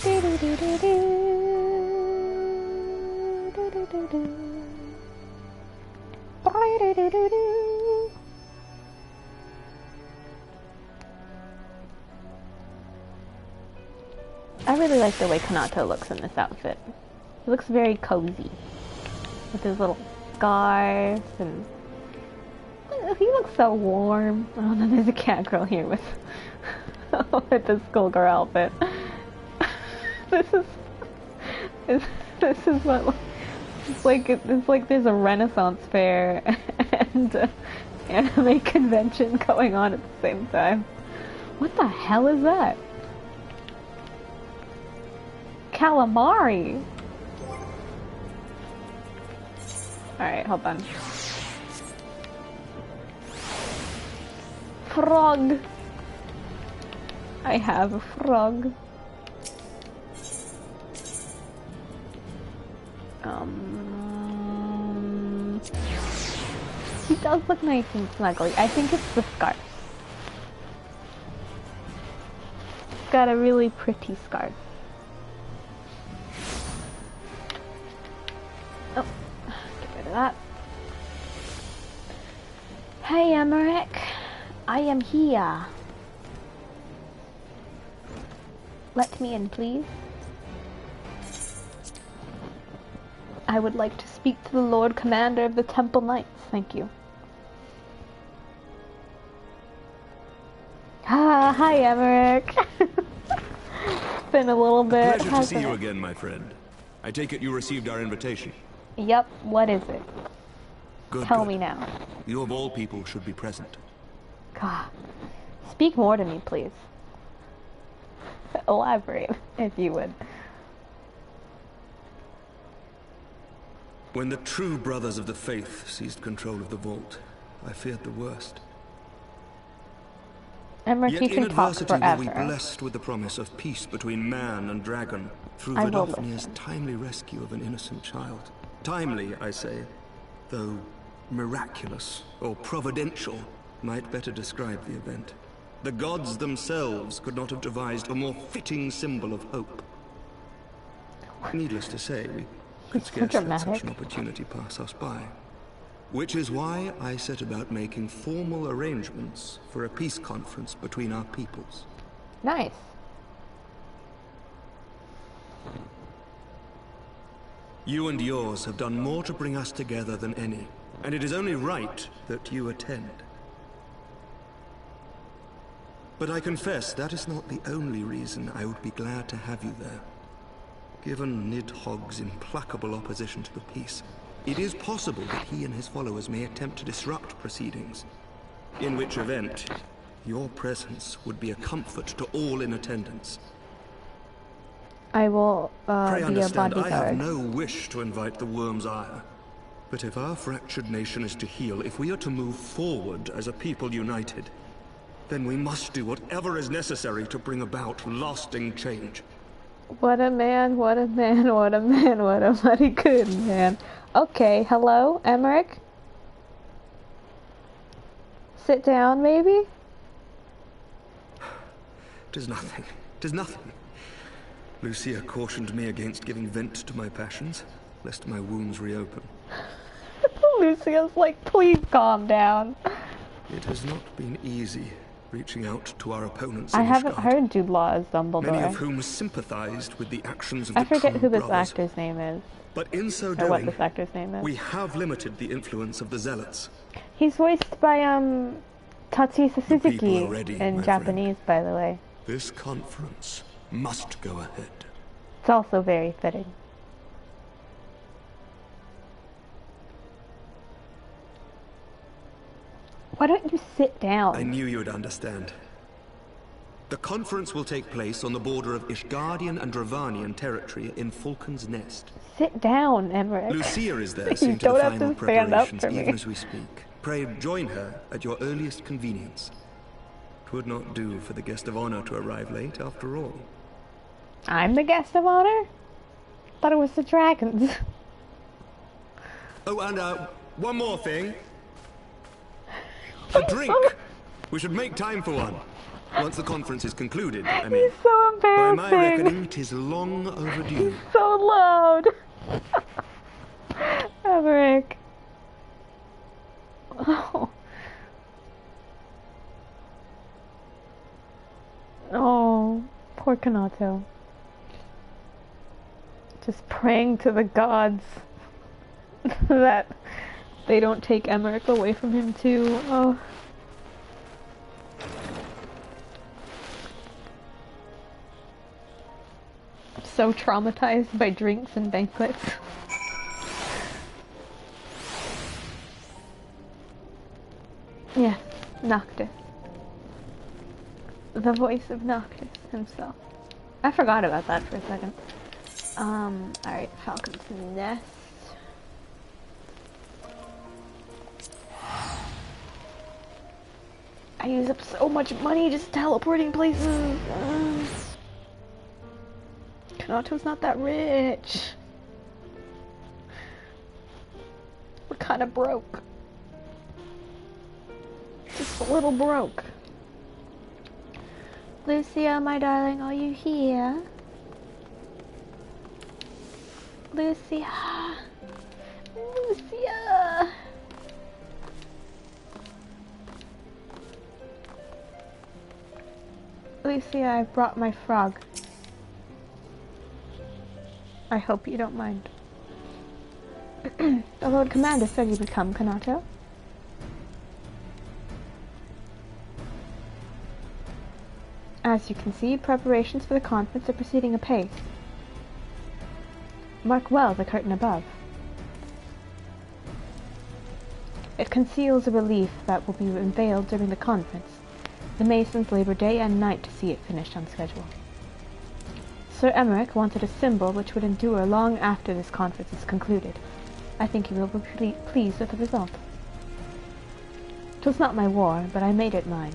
really like the way Kanato looks in this outfit. He looks very cozy. With his little scarf and... He looks so warm. Oh, then there's a cat girl here with... with the schoolgirl outfit. This is what... It's like there's a Renaissance fair and an anime convention going on at the same time. What the hell is that? Calamari! Alright, hold on. Frog! I have a frog. He does look nice and snuggly. I think it's the scarf. It's got a really pretty scarf. Oh, get rid of that. Hey, Emmerich. I am here. Let me in, please. I would like to speak to the Lord Commander of the Temple Knights. Thank you. Ah, hi, Emmerich. It's been a little bit. Pleasure to see you again, my friend. I take it you received our invitation. Yep. What is it? Good. Tell me now. You of all people should be present. God. Speak more to me, please. Elaborate, if you would. When the true brothers of the faith seized control of the vault, I feared the worst. Emmerich, you Yet in can talk adversity were forever. we blessed with the promise of peace between man and dragon through Vidofnir's timely rescue of an innocent child. Timely, I say, though miraculous or providential might better describe the event. The gods themselves could not have devised a more fitting symbol of hope. Needless to say, we could scarce let such an opportunity pass us by. Which is why I set about making formal arrangements for a peace conference between our peoples. Nice. You and yours have done more to bring us together than any, and it is only right that you attend. But I confess that is not the only reason I would be glad to have you there. Given Nidhogg's implacable opposition to the peace, it is possible that he and his followers may attempt to disrupt proceedings. In which event, your presence would be a comfort to all in attendance. I will Pray be a understand, bodyguard. I have no wish to invite the Worm's ire. But if our fractured nation is to heal, if we are to move forward as a people united, then we must do whatever is necessary to bring about lasting change. What a man, what a man, what a man, what a mighty good man. Okay, hello, Emmerich? Sit down, maybe? 'Tis nothing. 'Tis nothing. Lucia cautioned me against giving vent to my passions, lest my wounds reopen. Lucia's like, please calm down. It has not been easy reaching out to our opponents. I haven't heard Jude Law as Dumbledore. Many of whom sympathized with the actions of I the forget true who this brothers. actor's name is. But in so Or what doing, this actor's name is. we have limited the influence of the zealots. He's voiced by, Tatsuya Suzuki are ready, in my Japanese, by the way. This conference must go ahead. It's also very fitting. Why don't you sit down? I knew you would understand. The conference will take place on the border of Ishgardian and Dravanian territory in Falcon's Nest. Sit down, Emmerich. Lucia is there, You seeing to the don't have final to stand up preparations for me. even as we speak. Pray join her at your earliest convenience. 'Twould not do for the guest of honor to arrive late, after all. I'm the guest of honor? Thought it was the dragons. Oh, and one more thing. A drink! We should make time for one. Once the conference is concluded, I mean. He's so embarrassing. By my reckoning, it is long overdue. He's so loud. Emmerich. Oh. Oh, poor Kanato. Just praying to the gods that they don't take Emmerich away from him too. Oh. I'm so traumatized by drinks and banquets. Yes, Noctis. The voice of Noctis himself. I forgot about that for a second. Alright, Falcon's Nest. I use up so much money just teleporting places. Kanato's not that rich. We're kinda broke. Just a little broke. Lucia, my darling, are you here? Lucia! Lucia! Lucia, I brought my frog. I hope you don't mind. The Lord Commander said you would come, Kanato. As you can see, preparations for the conference are proceeding apace. Mark well the curtain above. It conceals a relief that will be unveiled during the conference. The masons labor day and night to see it finished on schedule. Sir Emmerich wanted a symbol which would endure long after this conference is concluded. I think you will be pleased with the result. 'Twas not my war, but I made it mine,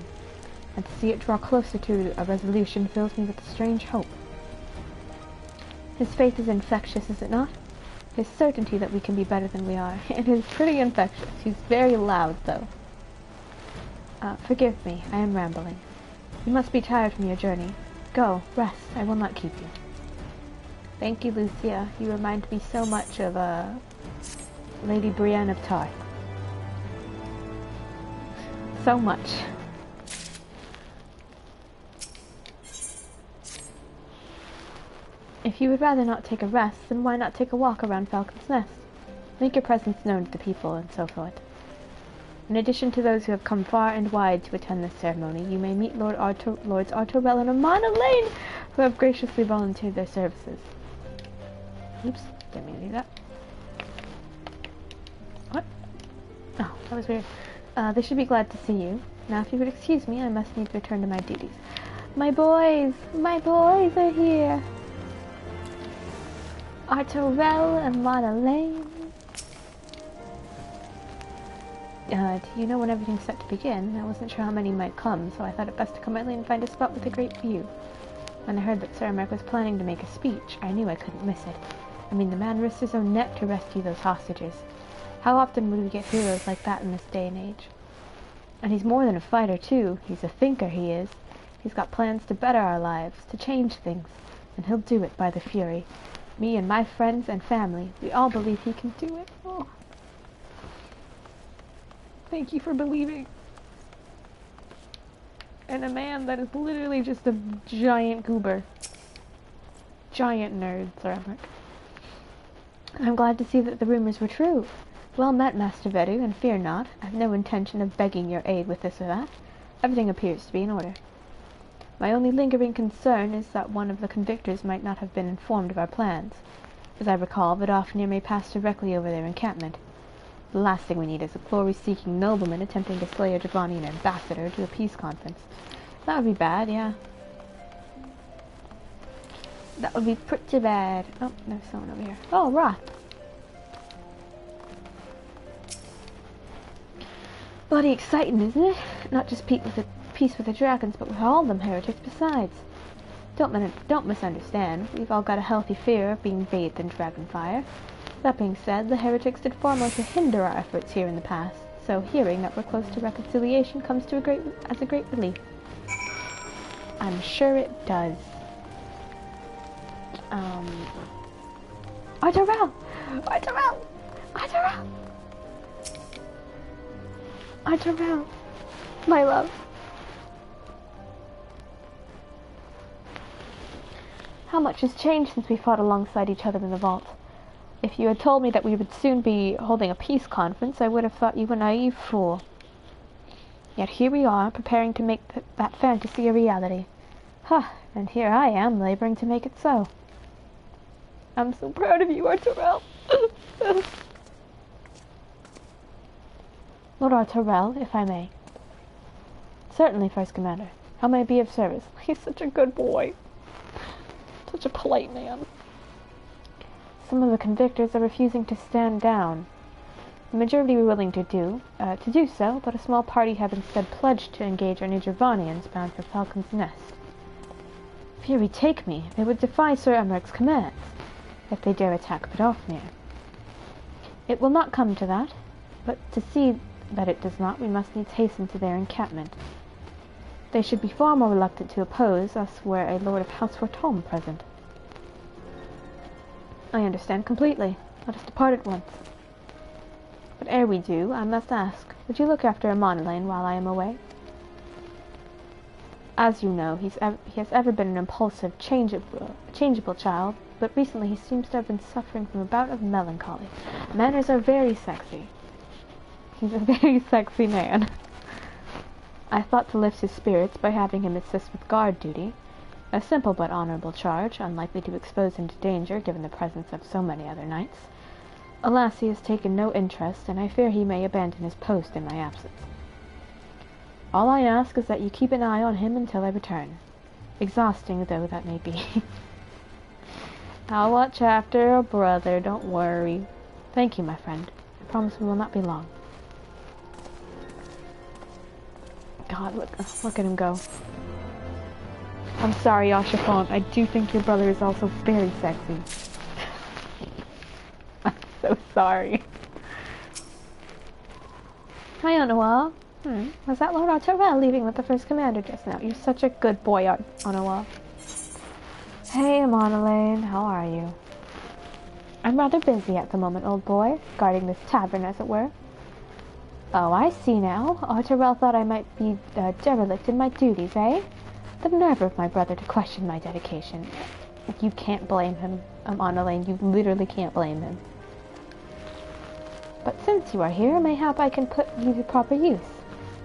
and to see it draw closer to a resolution fills me with a strange hope. His faith is infectious, is it not? His certainty that we can be better than we are. It is pretty infectious. He's very loud, though. Forgive me, I am rambling. You must be tired from your journey. Go, rest, I will not keep you. Thank you, Lucia. You remind me so much of, Lady Brienne of Tarth. So much. If you would rather not take a rest, then why not take a walk around Falcon's Nest? Make your presence known to the people, and so forth. In addition to those who have come far and wide to attend this ceremony, you may meet Lords Artorel and Amana Lane, who have graciously volunteered their services. Oops, didn't mean to do that. What? Oh, that was weird. They should be glad to see you. Now, if you would excuse me, I must need to return to my duties. My boys are here. Artorel and Amana Lane. Do you know when everything's set to begin? I wasn't sure how many might come, so I thought it best to come early and find a spot with a great view. When I heard that Sir Emmerich was planning to make a speech, I knew I couldn't miss it. I mean, the man risked his own neck to rescue those hostages. How often would we get heroes like that in this day and age? And he's more than a fighter, too. He's a thinker, he is. He's got plans to better our lives, to change things, and he'll do it by the Fury. Me and my friends and family, we all believe he can do it. Oh. Thank you for believing. And a man that is literally just a giant goober. Giant nerd, Sir Emmerich. I'm glad to see that the rumors were true. Well met, Master Veru, and fear not. I have no intention of begging your aid with this or that. Everything appears to be in order. My only lingering concern is that one of the convictors might not have been informed of our plans. As I recall, Vidofnir may pass directly over their encampment. The last thing we need is a glory-seeking nobleman attempting to slay a Dravanian ambassador to a peace conference. That would be bad, yeah. That would be pretty bad. Oh, there's someone over here. Oh, Roth. Bloody exciting, isn't it? Not just peace with the dragons, but with all them heretics besides. Don't misunderstand. We've all got a healthy fear of being bathed in dragon fire. That being said, the heretics did far more to hinder our efforts here in the past, so hearing that we're close to reconciliation comes to as a great relief. I'm sure it does. Arturel! Arturel! Arturel! Arturel! My love. How much has changed since we fought alongside each other in the vault? If you had told me that we would soon be holding a peace conference, I would have thought you a naive fool. Yet here we are, preparing to make that fantasy a reality. Huh, and here I am, laboring to make it so. I'm so proud of you, Arturel. Lord Arturel, if I may. Certainly, First Commander. How may I be of service? He's such a good boy. Such a polite man. Some of the convictors are refusing to stand down. The majority were willing to do so, but a small party have instead pledged to engage our Nijirvanians bound for Falcon's Nest. Fury take me, they would defy Sir Emeric's commands, if they dare attack Bedofnir. It will not come to that, but to see that it does not, we must needs hasten to their encampment. They should be far more reluctant to oppose us were a Lord of House Fortome present. I understand completely. Let us depart at once. But ere we do, I must ask, would you look after Amonelaine while I am away? As you know, he has ever been an impulsive, changeable child, but recently he seems to have been suffering from a bout of melancholy. Manners are very sexy. He's a very sexy man. I thought to lift his spirits by having him assist with guard duty, a simple but honorable charge, unlikely to expose him to danger given the presence of so many other knights. Alas, he has taken no interest, and I fear he may abandon his post in my absence. All I ask is that you keep an eye on him until I return, exhausting though that may be. I'll watch after your brother, don't worry. Thank you, my friend. I promise we will not be long. God, look at him go. I'm sorry, Ashafont. I do think your brother is also very sexy. I'm so sorry. Hi, Onawa. Was that Lord Arturel leaving with the First Commander just now? You're such a good boy, Onawa. Hey, Amonelaine. How are you? I'm rather busy at the moment, old boy, guarding this tavern, as it were. Oh, I see now. Arturel thought I might be derelict in my duties, eh? The nerve of my brother to question my dedication. You can't blame him, Amonelaine. You literally can't blame him. But since you are here, mayhap I can put you to proper use.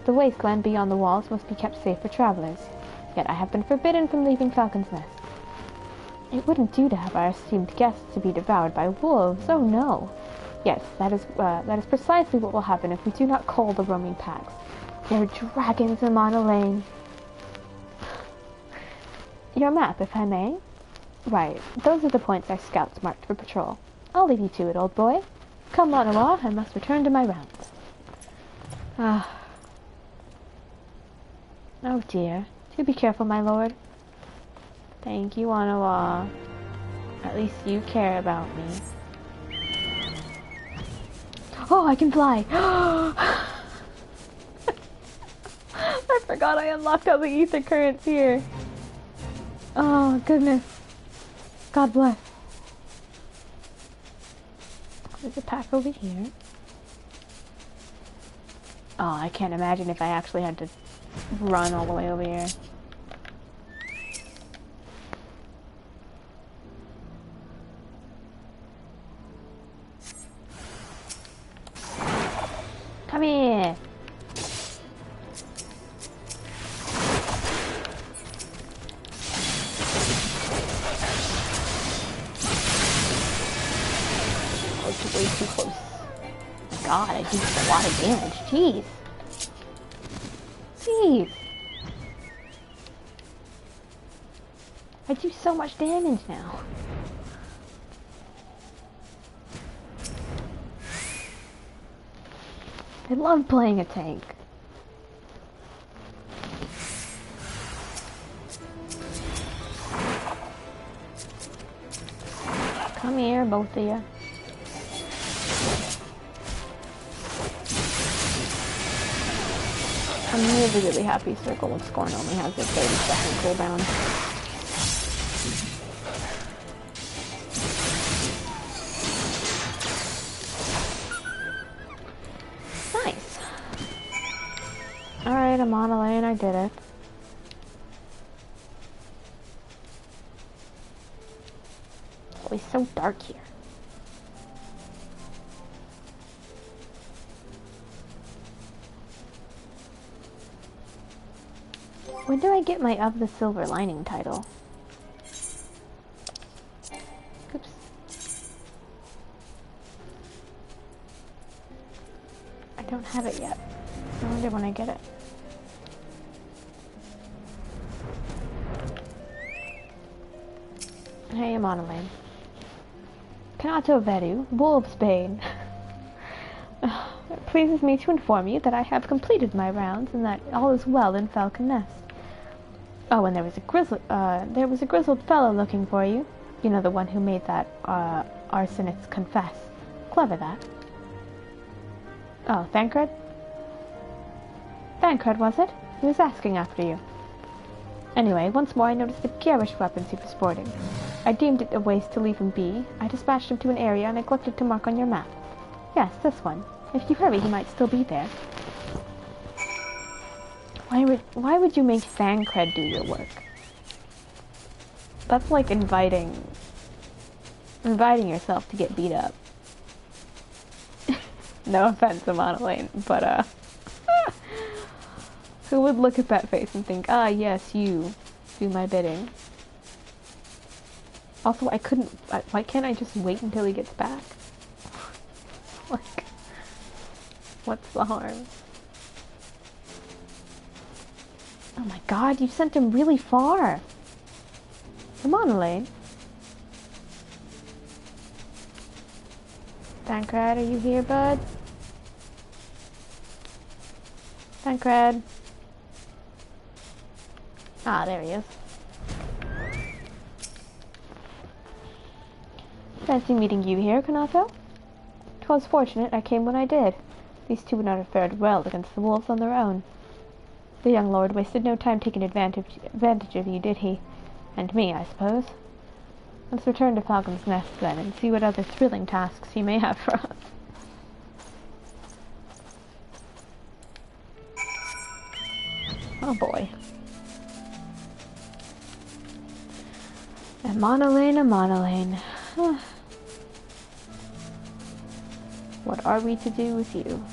The wasteland beyond the walls must be kept safe for travelers. Yet I have been forbidden from leaving Falcon's Nest. It wouldn't do to have our esteemed guests to be devoured by wolves. Oh no. Yes, that is precisely what will happen if we do not cull the roaming packs. They're dragons, Amonelaine. Your map, if I may. Right, those are the points our scouts marked for patrol. I'll leave you to it, old boy. Come, Onawa, I must return to my rounds. Oh dear. Do be careful, my lord. Thank you, Onawa. At least you care about me. Oh, I can fly! I forgot I unlocked all the ether currents here. Oh, goodness. God bless. There's a pack over here. Oh, I can't imagine if I actually had to run all the way over here. Come here! Oh, way too close. God, I did a lot of damage. Jeez. Jeez. I do so much damage now. I love playing a tank. Come here, both of you. I'm really, really happy Circle of Scorn only has a 30-second cooldown. Nice. Alright, I'm on a lane, I did it. It's always so dark here. When do I get my Of the Silver Lining title? Oops. I don't have it yet. I wonder when I get it. Hey, I'm on a lane. Kanato Veru, Wolf's Bane. It pleases me to inform you that I have completed my rounds and that all is well in Falcon Nest. Oh, and there was a grizzled fellow looking for you. You know, the one who made that arsonist confess. Clever, that. Oh, Thancred? Thancred, was it? He was asking after you. Anyway, once more I noticed the garish weapons he was sporting. I deemed it a waste to leave him be. I dispatched him to an area I neglected to mark on your map. Yes, this one. If you hurry, he might still be there. Why would you make Thancred do your work? That's like inviting yourself to get beat up. No offense, I'm on a lane, but who would look at that face and think, ah, yes, you do my bidding? Also, why can't I just wait until he gets back? Like, what's the harm? Oh my god, you sent him really far. Come on, Elaine. Thancred, are you here, bud? Thancred. Ah, there he is. Fancy meeting you here, Kanato. 'Twas fortunate I came when I did. These two would not have fared well against the wolves on their own. The young lord wasted no time taking advantage of you, did he? And me, I suppose. Let's return to Falcon's Nest, then, and see what other thrilling tasks he may have for us. Oh boy. A monolane. What are we to do with you?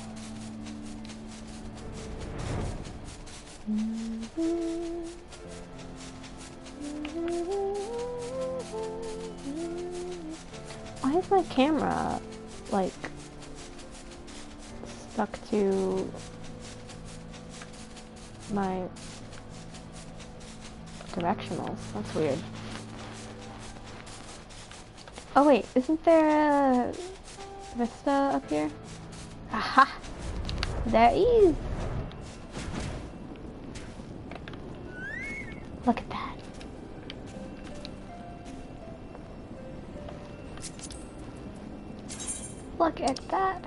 Why is my camera, like, stuck to my directionals? That's weird. Oh wait, isn't there a vista up here? Aha! There is! Look at that. Look at that.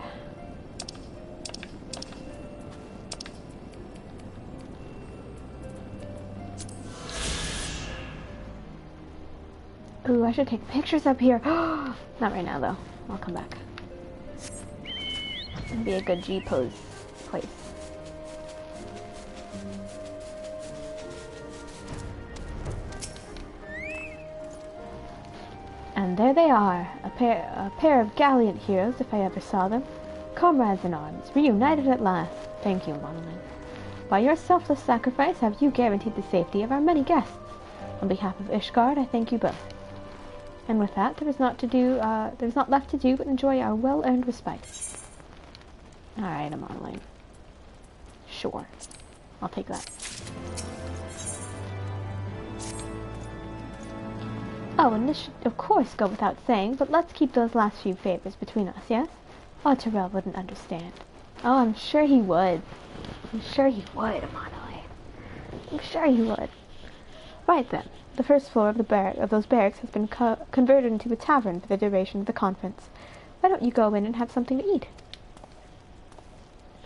Ooh, I should take pictures up here. Not right now, though. I'll come back. It'd be a good G-pose place. And there they are, a pair of gallant heroes, if I ever saw them. Comrades in arms, reunited at last. Thank you, Monolin. By your selfless sacrifice have you guaranteed the safety of our many guests. On behalf of Ishgard, I thank you both. And with that, there is not left to do but enjoy our well-earned respite. Alright, I'm on a lane. Sure. I'll take that. Oh, and this should, of course, go without saying, but let's keep those last few favors between us, yes? Oh, Terrell wouldn't understand. Oh, I'm sure he would. I'm sure he would, Amanali. I'm sure he would. Right then. The first floor of those barracks has been converted into a tavern for the duration of the conference. Why don't you go in and have something to eat?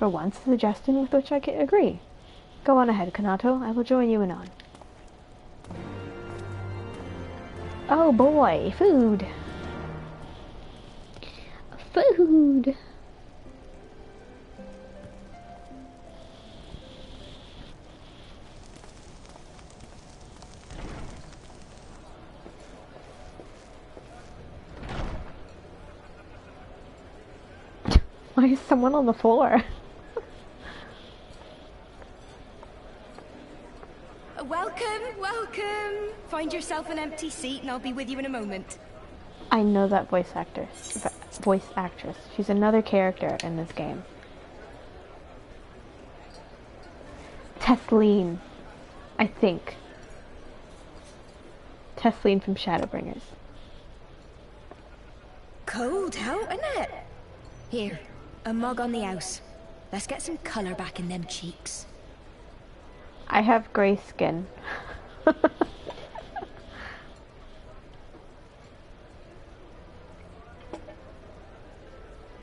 For once, a suggestion with which I can agree. Go on ahead, Kanato. I will join you anon. Oh boy, food. Food. Why is someone on the floor? Welcome, welcome! Find yourself an empty seat and I'll be with you in a moment. I know that voice actress. She's another character in this game. Tesleen, I think. Tesleen from Shadowbringers. Cold out, isn't it? Here, a mug on the house. Let's get some colour back in them cheeks. I have grey skin.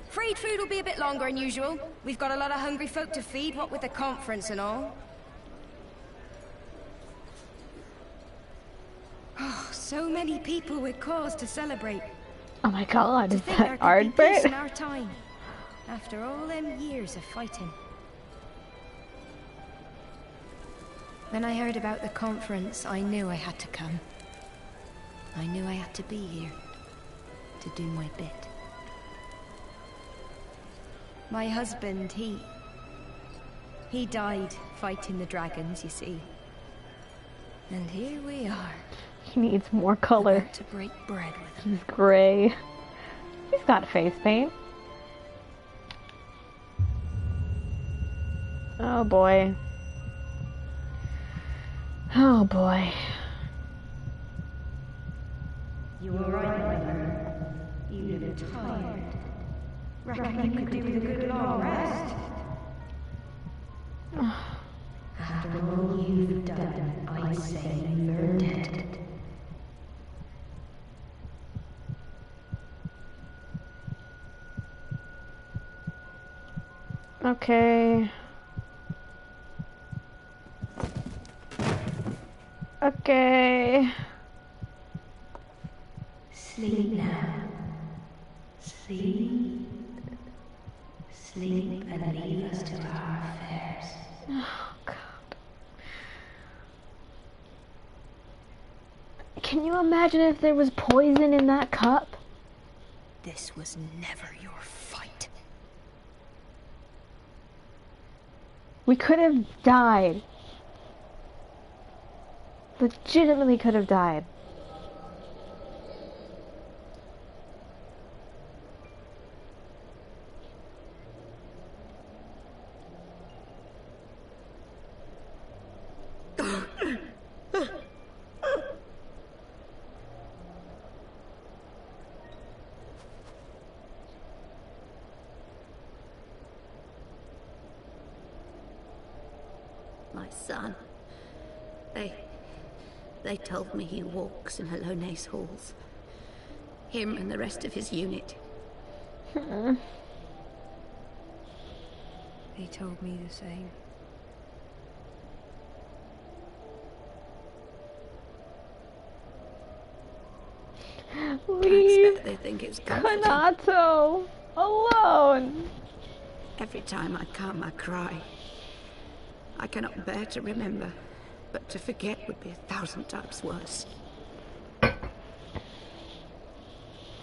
Freed food will be a bit longer than usual. We've got a lot of hungry folk to feed, what with the conference and all. Oh, so many people with cause to celebrate. Oh my god, To is think there that could be peace in Ardbert? our time, after all them years of fighting. When I heard about the conference, I knew I had to come. I knew I had to be here, to do my bit. My husband, he died fighting the dragons, you see. And here we are. He needs more color. About to break bread with him. He's gray. He's got face paint. Oh boy. Oh boy. You were right, mother. You look tired. Reckon you could do with a good long rest. After all you've done, I'd say you're dead. Okay. Okay. Sleep now. Sleep. Sleep and leave us to our affairs. Oh god. Can you imagine if there was poison in that cup? This was never your fight. We could have died. Legitimately could have died. My son. They told me he walks in Alone's halls. Him and the rest of his unit. They told me the same. Leave I expect they think it's comforting. Kanato alone. Every time I come, I cry. I cannot bear to remember, but to forget would be 1,000 times worse.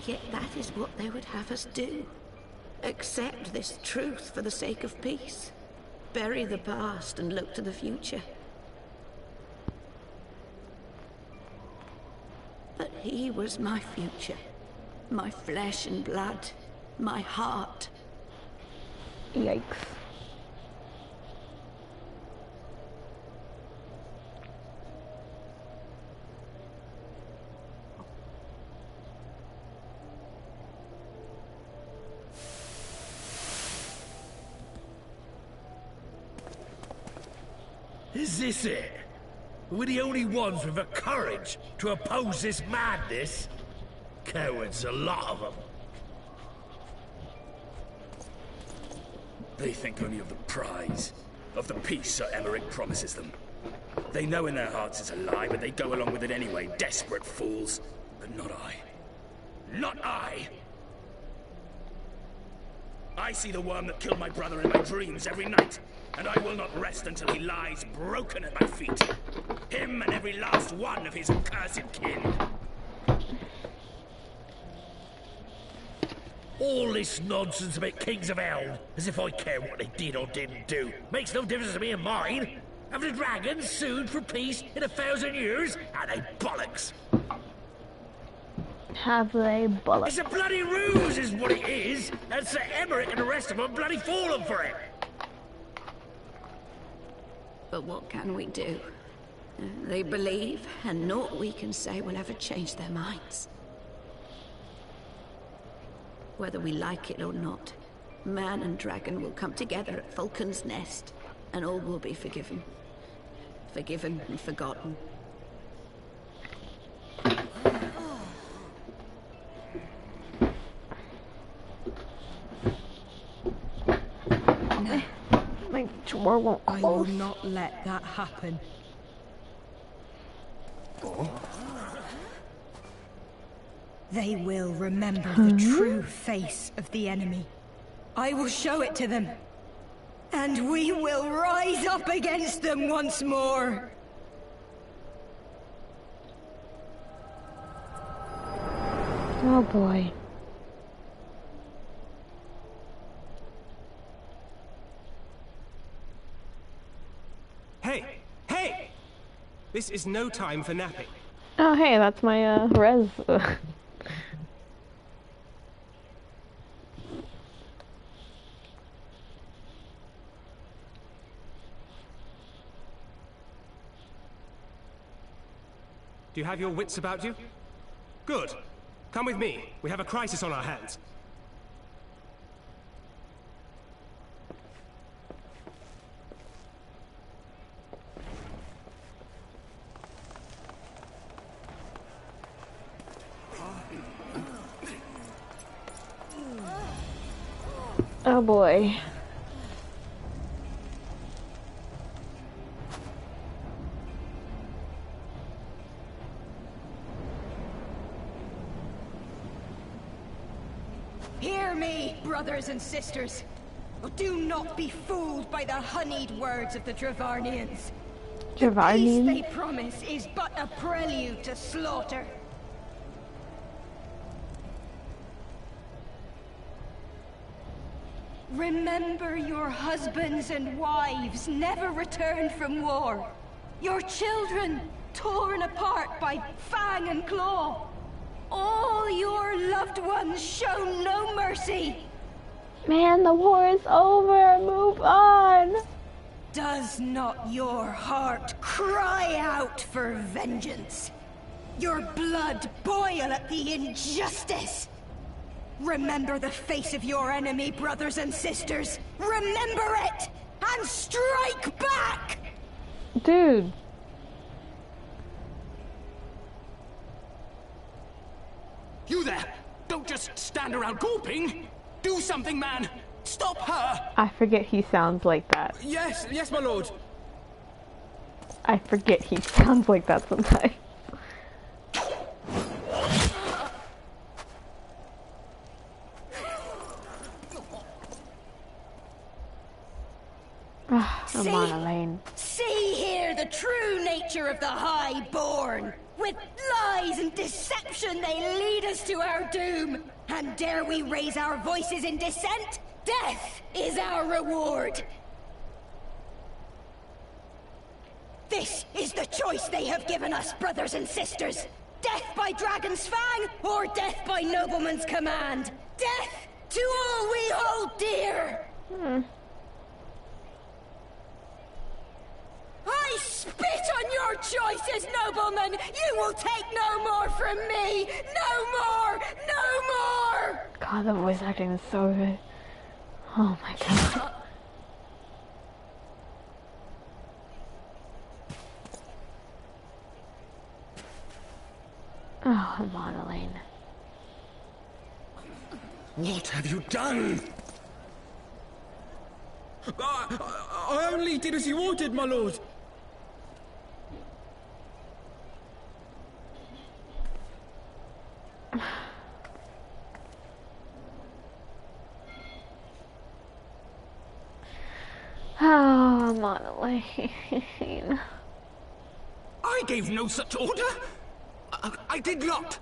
Yet that is what they would have us do. Accept this truth for the sake of peace. Bury the past and look to the future. But he was my future. My flesh and blood. My heart. Yikes. Is this it? We're the only ones with the courage to oppose this madness? Cowards, a lot of them. They think only of the prize, of the peace Sir Emmerich promises them. They know in their hearts it's a lie, but they go along with it anyway, desperate fools. But not I. Not I! I see the worm that killed my brother in my dreams every night, and I will not rest until he lies broken at my feet. Him and every last one of his accursed kin. All this nonsense about Kings of Hell, as if I care what they did or didn't do. Makes no difference to me and mine. Have the dragons sued for peace in 1,000 years? Are they bollocks? Have they bollocks? It's a bloody ruse is what it is, and Sir Emmerich and the rest of them bloody fallen for it. But what can we do? They believe, and naught we can say will ever change their minds. Whether we like it or not, man and dragon will come together at Vulcan's Nest, and all will be forgiven. Forgiven and forgotten. No. My drawer won't close. I will not let that happen. They will remember the true face of the enemy. I will show it to them. And we will rise up against them once more. Oh boy. Hey! Hey! This is no time for napping. Oh hey, that's my res. Do you have your wits about you? Good. Come with me. We have a crisis on our hands. Oh boy. Hear me, brothers and sisters. Do not be fooled by the honeyed words of the Dravarnians. The peace they promise is but a prelude to slaughter. Remember your husbands and wives never returned from war. Your children torn apart by fang and claw. All your loved ones shown no mercy. Man, the war is over. Move on. Does not your heart cry out for vengeance? Your blood boil at the injustice? Remember the face of your enemy, brothers and sisters. Remember it, and strike back! Dude. You there! Don't just stand around gawping! Do something, man! Stop her! I forget he sounds like that. Yes, yes, my lord! I forget he sounds like that sometimes. Come on, Elaine. See here the true nature of the Highborn. With lies and deception they lead us to our doom. And dare we raise our voices in dissent? Death is our reward. This is the choice they have given us, brothers and sisters. Death by dragon's fang, or death by nobleman's command. Death to all we hold dear. I spit on your choices, noblemen! You will take no more from me! No more! No more! God, the voice acting is so good. Oh my god. Oh, Monolane. What have you done? I only did as you ordered, my lord. Oh, Monolane. I gave no such order. I did not.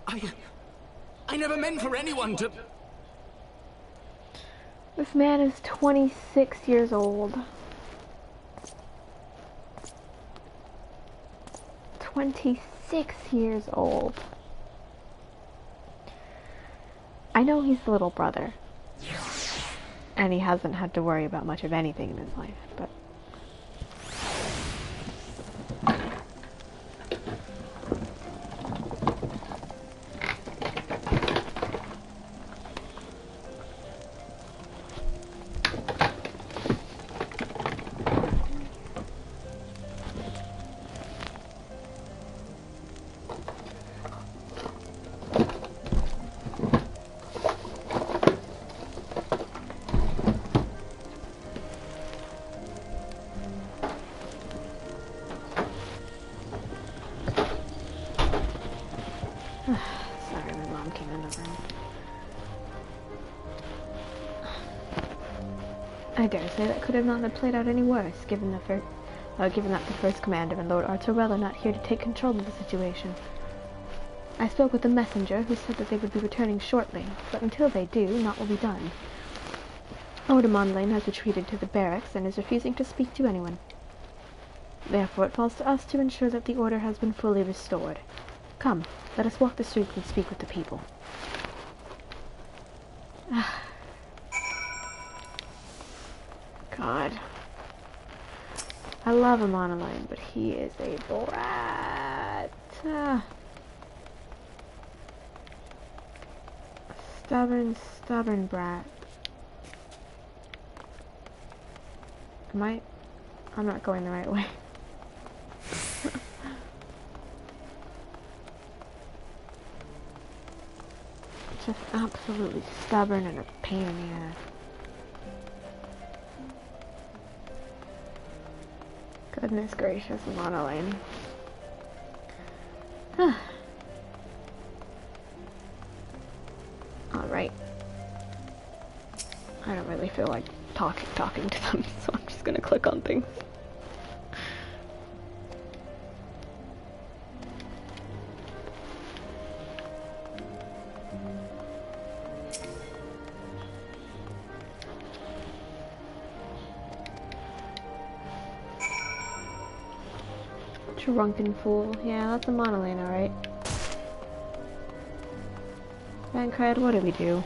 I never meant for anyone to... This man is 26 years old. 26 years old. I know he's the little brother. And he hasn't had to worry about much of anything in his life, but... Sorry, my mom came in the room. I dare say that could have not have played out any worse, given that the first commander and Lord Artorell are not here to take control of the situation. I spoke with the messenger, who said that they would be returning shortly, but until they do, naught will be done. Lord Monolane has retreated to the barracks and is refusing to speak to anyone. Therefore it falls to us to ensure that the order has been fully restored. Come, let us walk the streets and speak with the people. God. I love a Monolane, but he is a brat. Stubborn brat. I'm not going the right way. Just absolutely stubborn and a pain in the ass. Goodness gracious, Monolane. Alright. I don't really feel like talking to them, so I'm just gonna click on things. Drunken fool. Yeah, that's a Monolane, alright. Thancred, what did we do?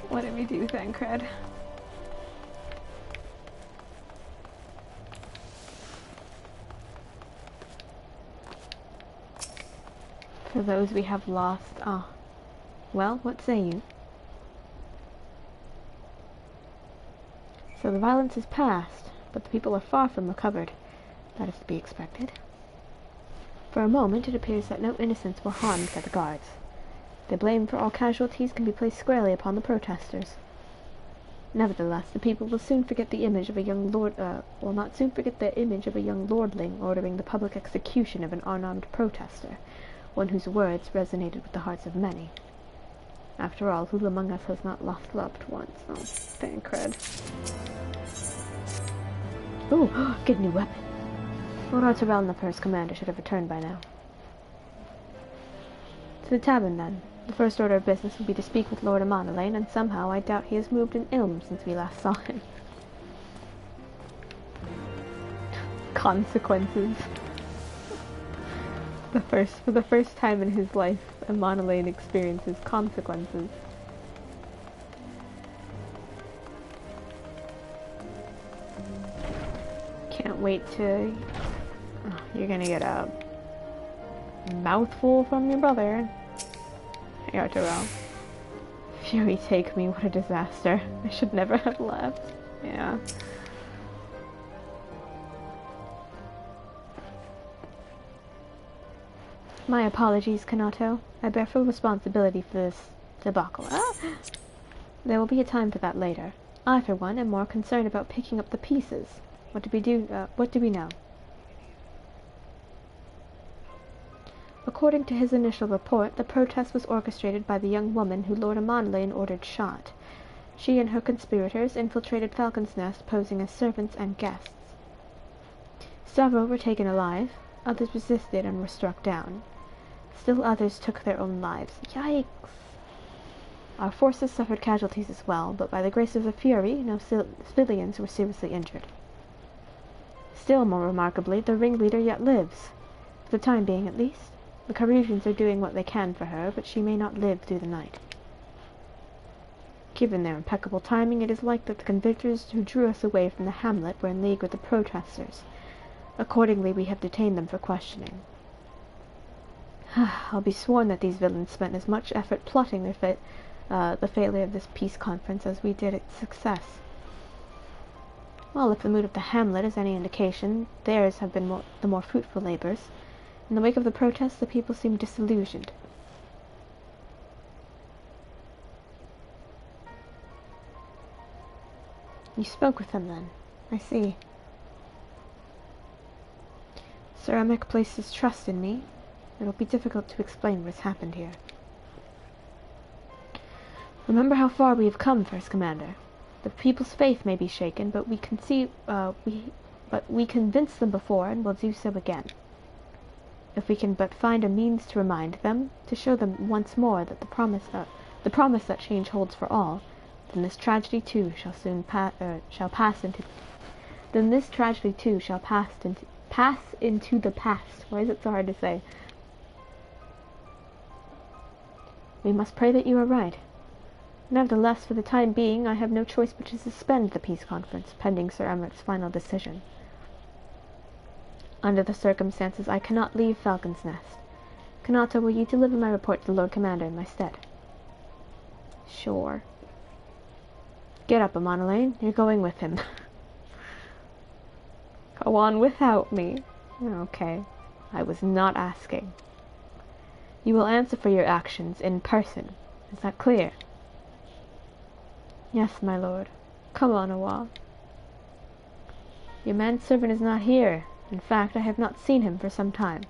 What did we do, Thancred? For those we have lost, well, what say you? So the violence is past, but the people are far from recovered. That is to be expected. For a moment it appears that no innocents were harmed by the guards. The blame for all casualties can be placed squarely upon the protesters. Nevertheless, the people will soon forget the image of a young will not soon forget the image of a young lordling ordering the public execution of an unarmed protester, one whose words resonated with the hearts of many. After all, who among us has not lost loved ones? Oh, Thancred. Ooh, get a new weapon. Lord Artorell and the first commander should have returned by now. To the tavern, then. The first order of business will be to speak with Lord Monolane, and somehow I doubt he has moved an ilm since we last saw him. Consequences. For the first time in his life, a Monolane experiences consequences. Can't wait to... you're gonna get a mouthful from your brother. Hey, Artorell. Fury take me, what a disaster. I should never have left. Yeah. My apologies, Kanato. I bear full responsibility for this debacle. There will be a time for that later. I, for one, am more concerned about picking up the pieces. What do we know? According to his initial report, the protest was orchestrated by the young woman who Lord Amandaline ordered shot. She and her conspirators infiltrated Falcon's Nest, posing as servants and guests. Several were taken alive, others resisted and were struck down. Still others took their own lives. Yikes! Our forces suffered casualties as well, but by the grace of the Fury, no civilians were seriously injured. Still more remarkably, the ringleader yet lives. For the time being, at least. The Carusians are doing what they can for her, but she may not live through the night. Given their impeccable timing, it is likely that the convictors who drew us away from the hamlet were in league with the protesters. Accordingly, we have detained them for questioning. I'll be sworn that these villains spent as much effort plotting the failure of this peace conference as we did its success. Well, if the mood of the hamlet is any indication, theirs have been the more fruitful labors. In the wake of the protests, the people seem disillusioned. You spoke with them, then. I see. Sir Emick places trust in me. It'll be difficult to explain what has happened here. Remember how far we have come, First Commander. The people's faith may be shaken, but we convinced them before, and will do so again. If we can but find a means to remind them, to show them once more that the promise that change holds for all, then this tragedy too shall soon pass into the past. Why is it so hard to say? We must pray that you are right. Nevertheless, for the time being, I have no choice but to suspend the peace conference, pending Sir Emmerich's final decision. Under the circumstances, I cannot leave Falcon's Nest. Kanata, will you deliver my report to the Lord Commander in my stead? Sure. Get up, Amandaline. You're going with him. Go on without me. Okay. I was not asking. You will answer for your actions in person. Is that clear? Yes, my lord. Come on, Awa. Your manservant is not here. In fact, I have not seen him for some time.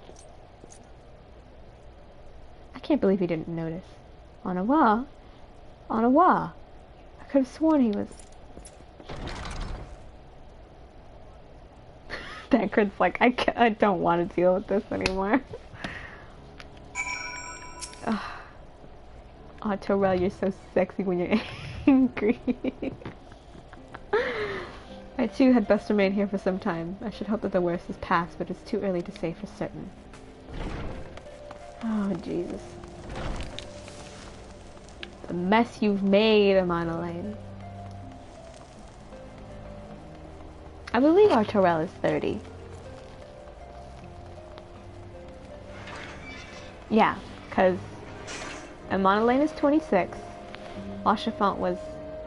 I can't believe he didn't notice. Onawa? Onawa? I could have sworn he was... Tancred's like, I don't want to deal with this anymore. Oh, Torel, you're so sexy when you're angry. I too had best remain here for some time. I should hope that the worst is past, but it's too early to say for certain. Oh, Jesus. The mess you've made, Amandaline. I believe our Torel is 30. Yeah, because Amandaline is 26. Ashafant was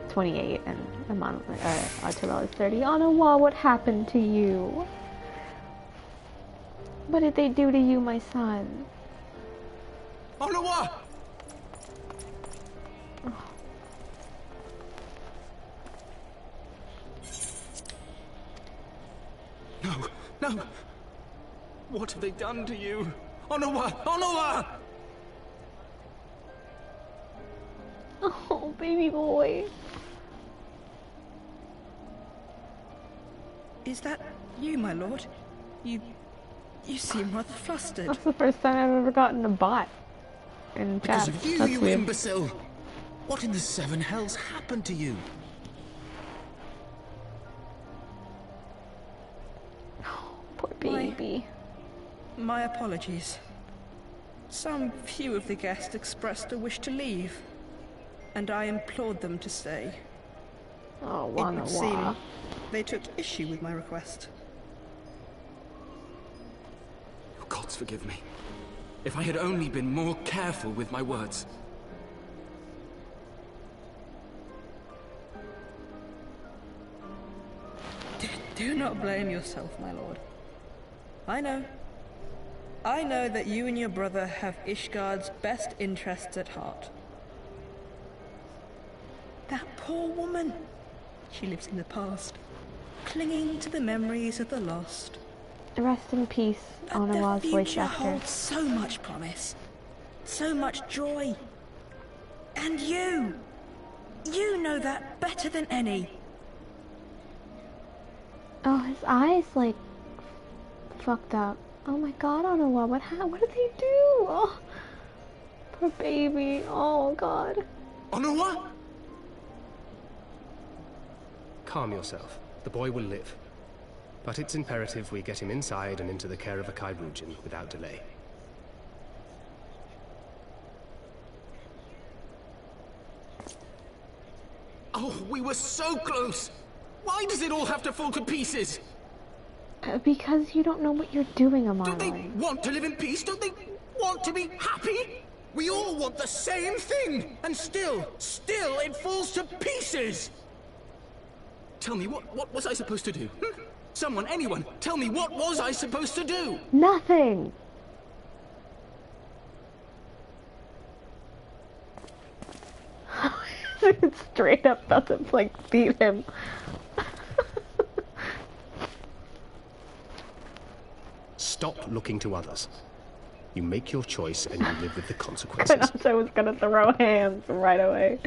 28, and Torel is 30. Onawa, what happened to you? What did they do to you, my son? Onawa! No, no! What have they done to you? Onawa! Onawa! Oh, baby boy. Is that you, my lord? You seem rather flustered. That's the first time I've ever gotten a bot in chat. Because of you, you imbecile! What in the seven hells happened to you? Poor baby. My apologies. Some few of the guests expressed a wish to leave, and I implored them to stay. Oh, it would seem they took issue with my request. Oh, gods forgive me. If I had only been more careful with my words. Do not blame yourself, my lord. I know. I know that you and your brother have Ishgard's best interests at heart. That poor woman. She lives in the past, clinging to the memories of the lost. Rest in peace, Onawa's voice actor. The future holds so much promise, so much joy. And you know that better than any. Oh, his eyes, like, fucked up. Oh my god, Onawa, what did they do? Oh, poor baby. Oh god. Onawa? Calm yourself. The boy will live. But it's imperative we get him inside and into the care of a Kyrujin without delay. Oh, we were so close! Why does it all have to fall to pieces? Because you don't know what you're doing, Amano. Don't they want to live in peace? Don't they want to be happy? We all want the same thing! And still it falls to pieces! Tell me, what was I supposed to do? Someone, anyone, tell me, what was I supposed to do? Nothing! Straight up doesn't, like, beat him. Stop looking to others. You make your choice and you live with the consequences. I was gonna throw hands right away.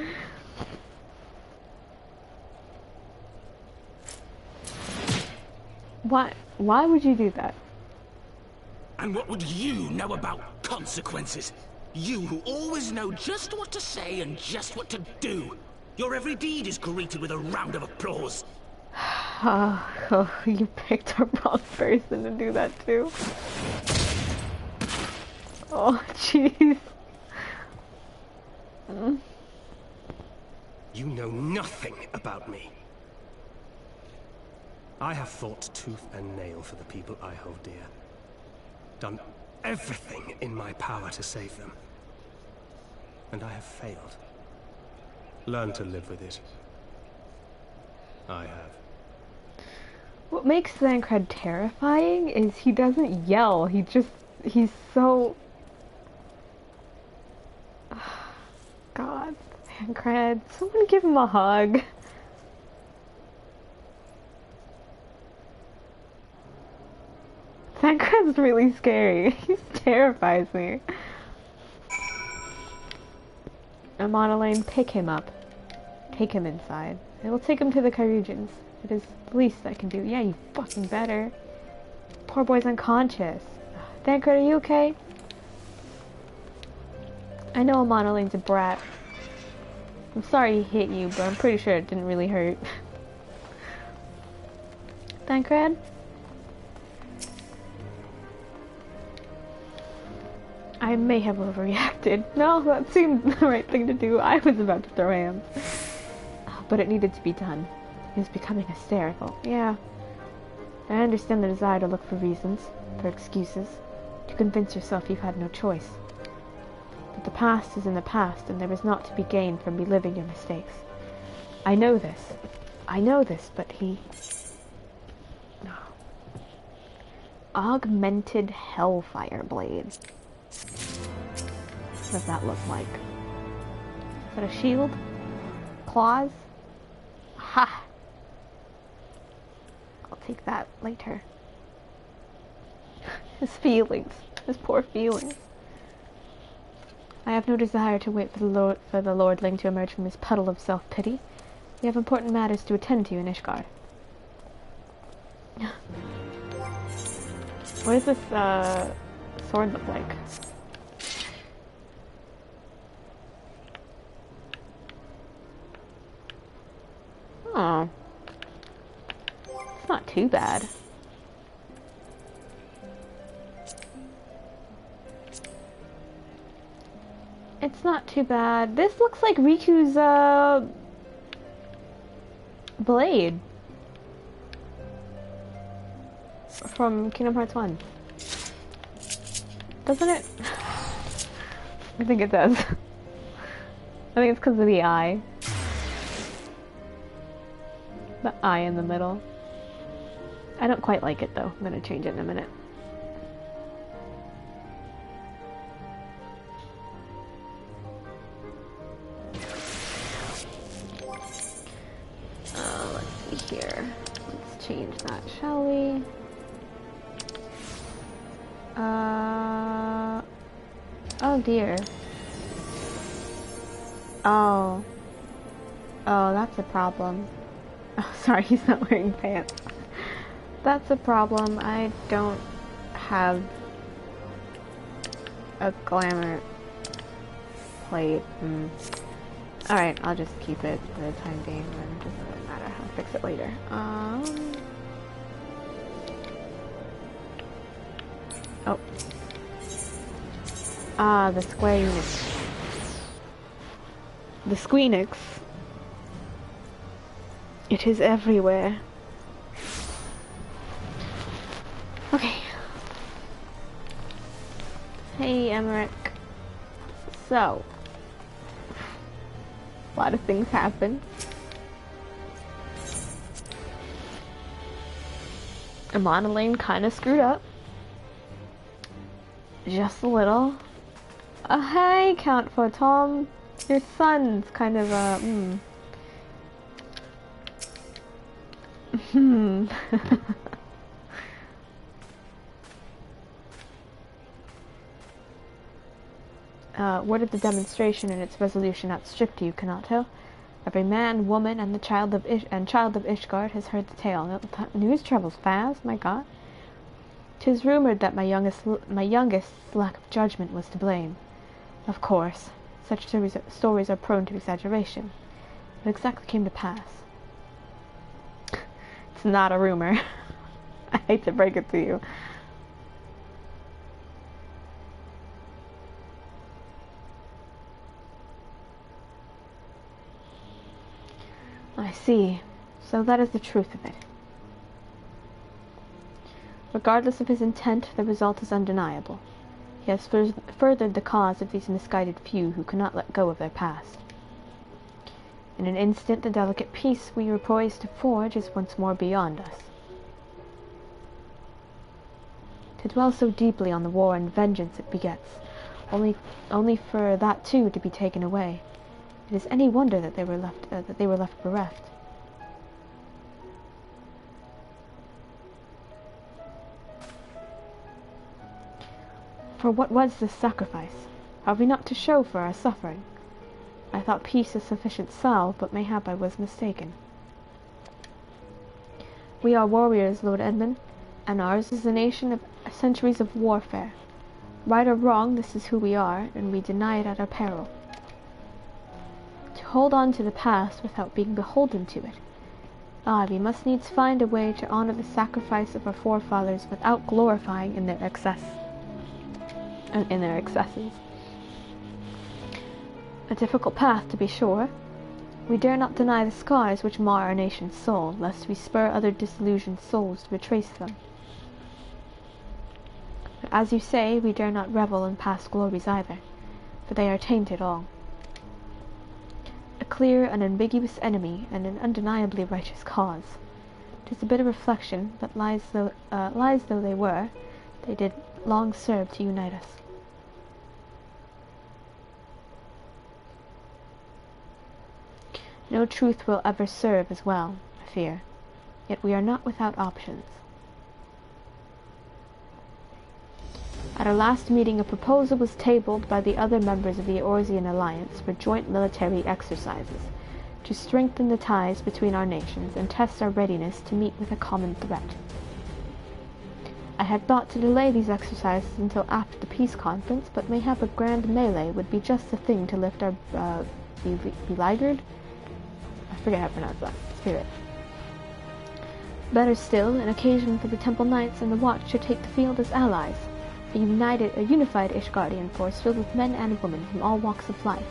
Why would you do that? And what would you know about consequences? You who always know just what to say and just what to do. Your every deed is greeted with a round of applause. Oh, you picked a wrong person to do that too. Oh, jeez. You know nothing about me. I have fought tooth and nail for the people I hold dear. Done everything in my power to save them. And I have failed. Learn to live with it. I have. What makes Thancred terrifying is he doesn't yell, he's so... God, Thancred, someone give him a hug. Thancred's really scary. He terrifies me. Amonalane, pick him up. Take him inside. I will take him to the Kyrujins. It is the least I can do. Yeah, you fucking better. Poor boy's unconscious. Thancred, are you okay? I know Amonalane's a brat. I'm sorry he hit you, but I'm pretty sure it didn't really hurt. Thancred? I may have overreacted. No, that seemed the right thing to do. I was about to throw hands. But it needed to be done. He was becoming hysterical. Yeah. I understand the desire to look for reasons, for excuses, to convince yourself you've had no choice. But the past is in the past, and there is naught to be gained from reliving your mistakes. I know this. I know this, but he... No. Augmented Hellfire Blade. What does that look like? Is that a shield? Claws? Ha! I'll take that later. His feelings. His poor feelings. I have no desire to wait for the lordling to emerge from his puddle of self-pity. We have important matters to attend to in Ishgard. What does this, sword look like? Oh. It's not too bad. It's not too bad. This looks like Riku's, blade. From Kingdom Hearts 1. Doesn't it? I think it does. I think it's because of the eye. The eye in the middle. I don't quite like it though. I'm gonna change it in a minute. change that, shall we? Oh dear. Oh, that's a problem. Oh, sorry, he's not wearing pants. That's a problem. I don't have a glamour plate. Alright, I'll just keep it for the time being, and it doesn't really matter. I'll fix it later. Oh. Ah, the Square Enix. The Squeenix. It is everywhere. Okay. Hey, Emmerich. So, a lot of things happen. Monolane kinda screwed up. Just a little. Hey, Count Photom. Your son's kind of what did the demonstration and its resolution outstrip you, Kanato? Every man, woman, and the child of Ishgard has heard the tale. News travels fast, my god. 'Tis rumored that my youngest's lack of judgment was to blame. Of course, such stories are prone to exaggeration. What exactly came to pass? It's not a rumor. I hate to break it to you. I see. So that is the truth of it. Regardless of his intent, the result is undeniable. He has furthered the cause of these misguided few who cannot let go of their past. In an instant, the delicate peace we were poised to forge is once more beyond us. To dwell so deeply on the war and vengeance it begets, only for that too to be taken away. It is any wonder that they were left bereft. For what was this sacrifice? Have we not to show for our suffering? I thought peace a sufficient salve, but mayhap I was mistaken. We are warriors, Lord Edmund, and ours is a nation of centuries of warfare. Right or wrong, this is who we are, and we deny it at our peril. To hold on to the past without being beholden to it. We must needs find a way to honor the sacrifice of our forefathers without glorifying in their excesses. A difficult path, to be sure. We dare not deny the scars which mar our nation's soul, lest we spur other disillusioned souls to retrace them. But as you say, we dare not revel in past glories either, for they are tainted all. A clear and ambiguous enemy, and an undeniably righteous cause. 'Tis a bitter reflection, but lies though they were, they did long serve to unite us. No truth will ever serve as well, I fear, yet we are not without options. At our last meeting, a proposal was tabled by the other members of the Eorzean Alliance for joint military exercises, to strengthen the ties between our nations and test our readiness to meet with a common threat. I had thought to delay these exercises until after the peace conference, but mayhap a grand melee would be just the thing to lift our beleaguered? I forget how to pronounce that. Spirit. Better still, an occasion for the Temple Knights and the Watch to take the field as allies. A unified Ishgardian force filled with men and women from all walks of life,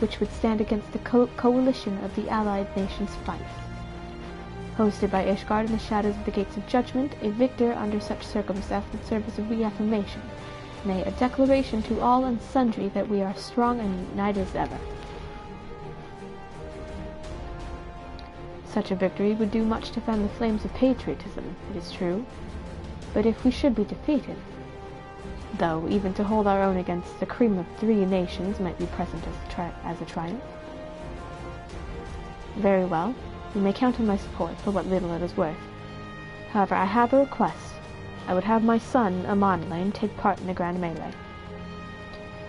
which would stand against the coalition of the allied nations' fights. Hosted by Ishgard in the shadows of the Gates of Judgment, a victor under such circumstances would serve as a reaffirmation, nay, a declaration to all and sundry that we are strong and united as ever. Such a victory would do much to fan the flames of patriotism, it is true, but if we should be defeated, though even to hold our own against the cream of 3 nations might be present as a triumph. Very well, you may count on my support for what little it is worth. However, I have a request. I would have my son, Amanlane, take part in the grand melee.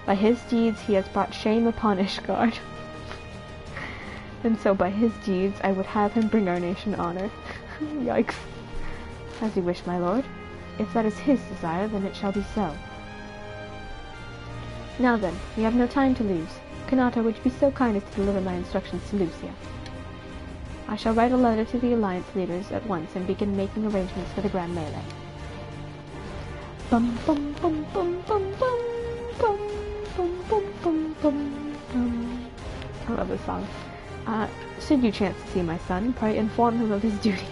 By his deeds he has brought shame upon Ishgard. And so by his deeds I would have him bring our nation honor. Yikes. As you wish, my lord. If that is his desire, then it shall be so. Now then, we have no time to lose. Kanata, would you be so kind as to deliver my instructions to Lucia? I shall write a letter to the Alliance leaders at once and begin making arrangements for the grand melee. Bum bum bum bum bum bum bum bum bum bum bum bum. I love this song. Should you chance to see my son, pray inform him of his duty.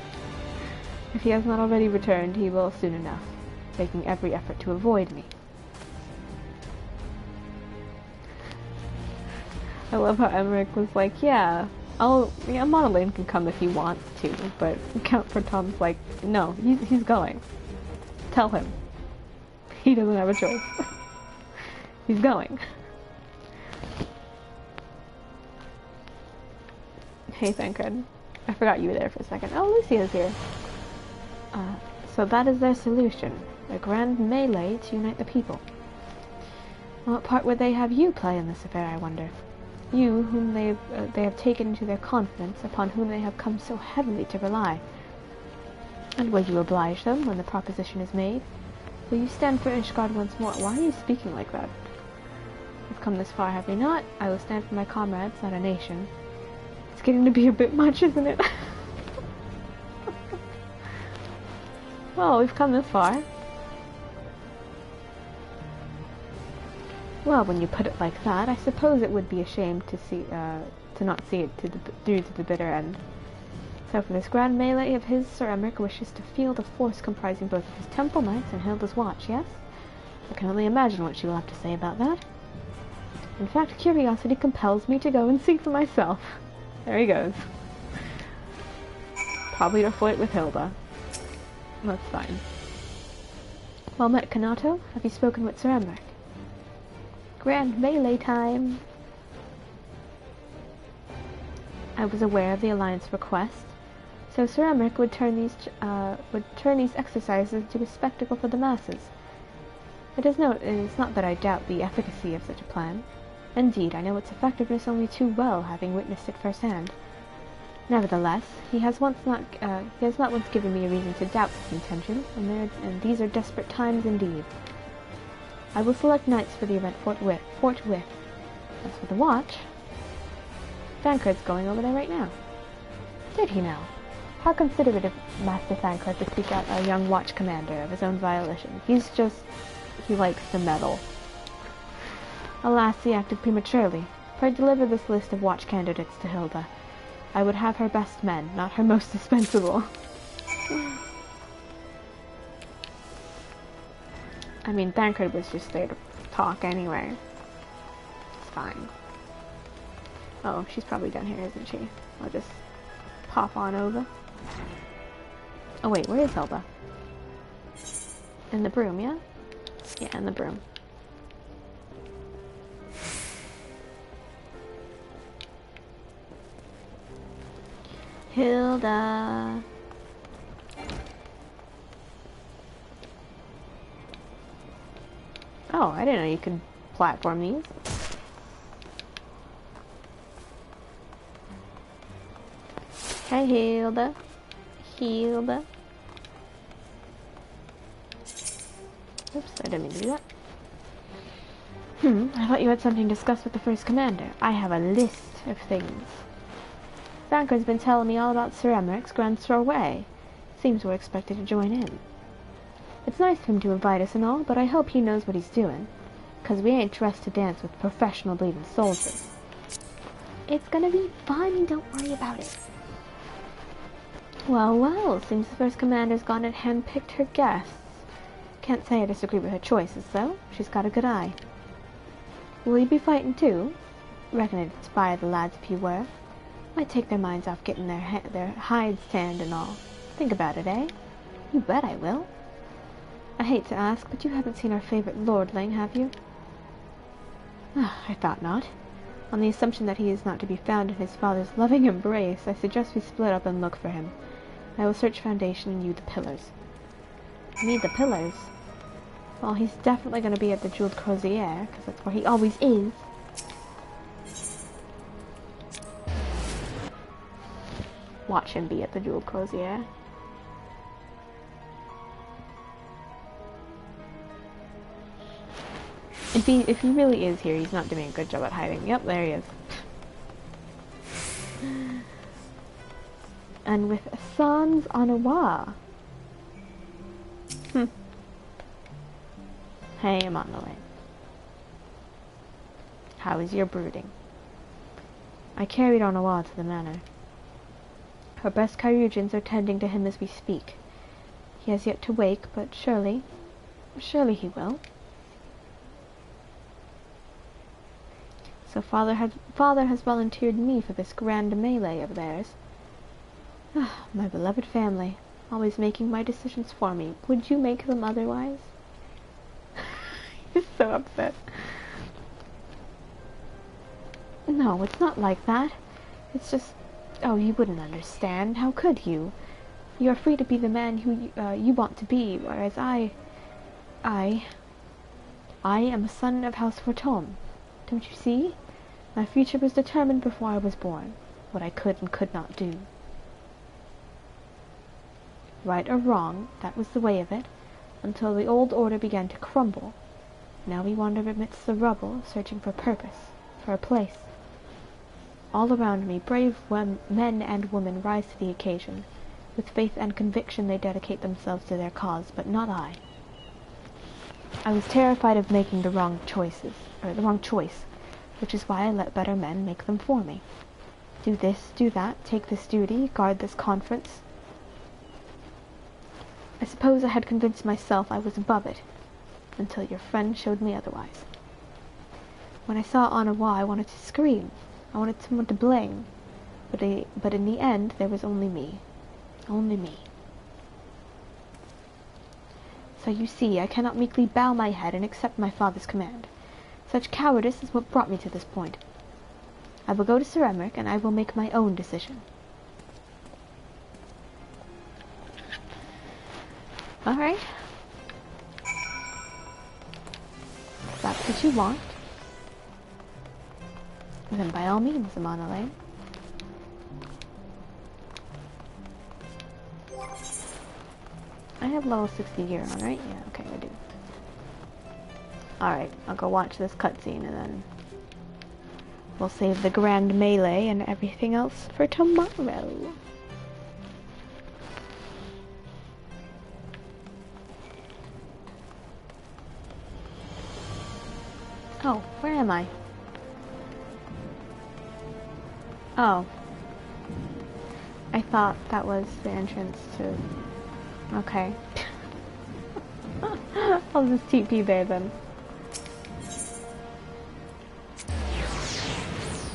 If he has not already returned, he will soon enough, making every effort to avoid me. I love how Emmerich was like, yeah, Monolane can come if he wants to, but Count Pratom's like, no, he's going. Tell him. He doesn't have a choice. He's going. Hey, Thancred. I forgot you were there for a second. Oh, Lucia's here. So that is their solution. A grand melee to unite the people. What part would they have you play in this affair, I wonder? You, whom they have taken into their confidence, upon whom they have come so heavily to rely. And will you oblige them when the proposition is made? Will you stand for Ishgard once more? Why are you speaking like that? We've come this far, have we not? I will stand for my comrades, not a nation. It's getting to be a bit much, isn't it? Well, we've come this far. Well, when you put it like that, I suppose it would be a shame to not see it through to the bitter end. So for this grand melee of his, Sir Emmerich wishes to field a force comprising both of his Temple Knights and Hilda's Watch, yes? I can only imagine what she will have to say about that. In fact, curiosity compels me to go and see for myself. There he goes. Probably to flirt with Hilda. That's fine. Well met, Kanato. Have you spoken with Sir Emmerich? Grand melee time! I was aware of the Alliance request, so Sir Emmerich would turn these exercises into a spectacle for the masses. It is not that I doubt the efficacy of such a plan. Indeed, I know its effectiveness only too well, having witnessed it firsthand. Nevertheless, he has not once given me a reason to doubt his intentions, and these are desperate times indeed. I will select knights for the event forthwith. As for the watch, Thancred's going over there right now. Did he now? How considerate of Master Thancred to seek out a young watch commander of his own volition. He likes the meddle. Alas, he acted prematurely. Pray deliver this list of watch candidates to Hilda. I would have her best men, not her most dispensable. I mean, Thancred was just there to talk anyway. It's fine. Oh, she's probably down here, isn't she? I'll just pop on over. Oh wait, where is Hilda? In the broom, yeah? Yeah, in the broom. Hilda. Oh, I didn't know you could platform these. Hi, Hilda. Hilda. Oops, I didn't mean to do that. I thought you had something to discuss with the first commander. I have a list of things. Thancred's been telling me all about Sir Emmerich's grand soirée. Seems we're expected to join in. It's nice of him to invite us and all, but I hope he knows what he's doing. 'Cause we ain't dressed to dance with professional bleeding soldiers. It's gonna be fun, don't worry about it. Well, well, seems the first commander's gone and handpicked her guests. Can't say I disagree with her choices, though. She's got a good eye. Will you be fighting, too? Reckon it'd inspire the lads if you were. Might take their minds off getting their hides tanned and all. Think about it, eh? You bet I will. I hate to ask, but you haven't seen our favorite lordling, have you? I thought not. On the assumption that he is not to be found in his father's loving embrace, I suggest we split up and look for him. I will search foundation and you the pillars. Me the pillars? Well, he's definitely going to be at the Jeweled Crozier, because that's where he always is. Watch him be at the Jeweled Crozier. If he really is here, he's not doing a good job at hiding. Yep, there he is. And with Sans Anawa. Hey, I'm on the way. How is your brooding? I carried Anawa to the manor. Her best Kyrugians are tending to him as we speak. He has yet to wake, but surely he will. So father has volunteered me for this grand melee of theirs. My beloved family, always making my decisions for me. Would you make them otherwise? He's so upset. No, it's not like that. It's just... Oh, you wouldn't understand. How could you? You are free to be the man who you want to be, whereas I am a son of House Fortune. Don't you see? My future was determined before I was born. What I could and could not do. Right or wrong, that was the way of it, until the old order began to crumble. Now we wander amidst the rubble, searching for purpose, for a place. All around me, brave men and women rise to the occasion. With faith and conviction they dedicate themselves to their cause, but not I. I was terrified of making the wrong choice, which is why I let better men make them for me. Do this, do that, take this duty, guard this conference. I suppose I had convinced myself I was above it, until your friend showed me otherwise. When I saw Anawa, I wanted to scream. I wanted someone to blame. But in the end, there was only me. Only me. So you see, I cannot meekly bow my head and accept my father's command. Such cowardice is what brought me to this point. I will go to Sir Emmerich, and I will make my own decision. Alright. If that's what you want, then by all means, I'm on the lane. I have level 60 gear on, right? Yeah, okay, I do. Alright, I'll go watch this cutscene and then we'll save the grand melee and everything else for tomorrow. Oh, where am I? Oh. I thought that was the entrance to... Okay. I'll just TP there then.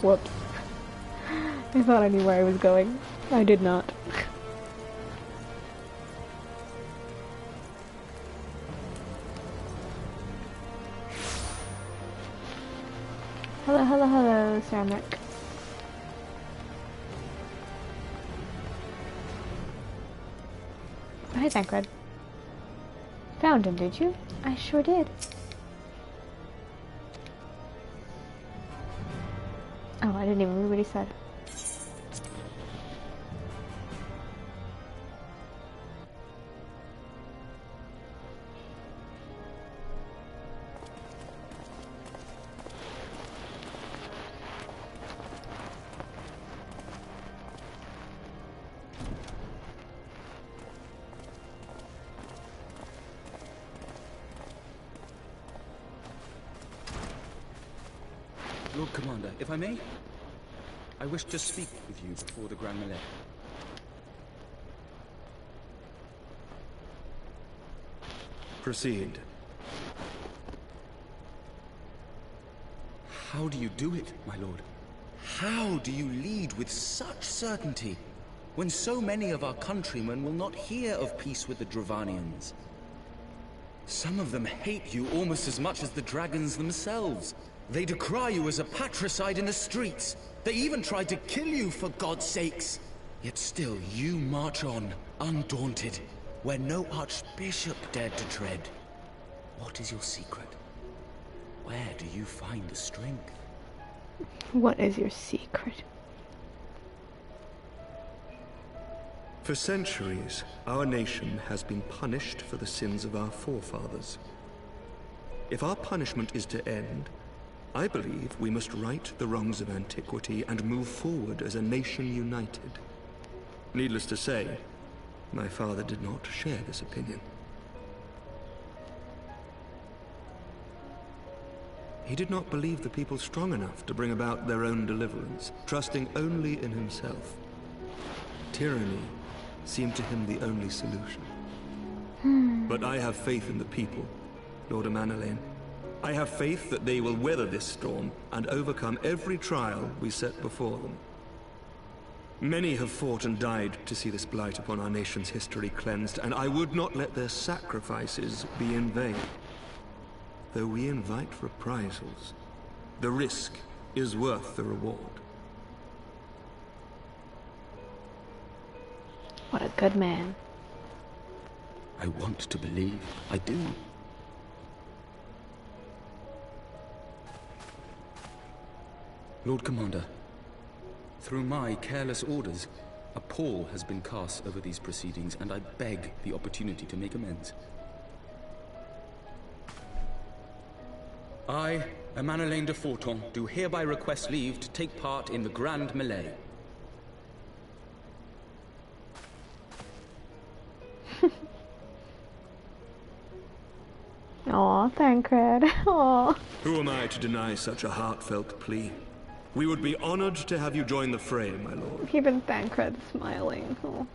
Whoops. I thought I knew where I was going. I did not. Hello, hello, hello, Sir Emmerich. Hi, Thancred. Found him, did you? I sure did. Oh, I didn't even read what he said. Lord Commander, if I may, I wish to speak with you before the Grand Melee. Proceed. How do you do it, my lord? How do you lead with such certainty, when so many of our countrymen will not hear of peace with the Dravanians? Some of them hate you almost as much as the dragons themselves. They decry you as a patricide in the streets. They even tried to kill you, for God's sakes. Yet still, you march on, undaunted, where no archbishop dared to tread. What is your secret? Where do you find the strength? What is your secret? For centuries, our nation has been punished for the sins of our forefathers. If our punishment is to end, I believe we must right the wrongs of antiquity and move forward as a nation united. Needless to say, my father did not share this opinion. He did not believe the people strong enough to bring about their own deliverance, trusting only in himself. Tyranny seemed to him the only solution. But I have faith in the people, Lord Amanalain. I have faith that they will weather this storm and overcome every trial we set before them. Many have fought and died to see this blight upon our nation's history cleansed, and I would not let their sacrifices be in vain. Though we invite reprisals, the risk is worth the reward. What a good man. I want to believe. I do. Lord Commander, through my careless orders, a pall has been cast over these proceedings, and I beg the opportunity to make amends. I, Amanalain de Forton, do hereby request leave to take part in the Grand Melee. Aw, Thancred. Aw. Who am I to deny such a heartfelt plea? We would be honored to have you join the fray, my lord. Even Thancred smiling. Aw.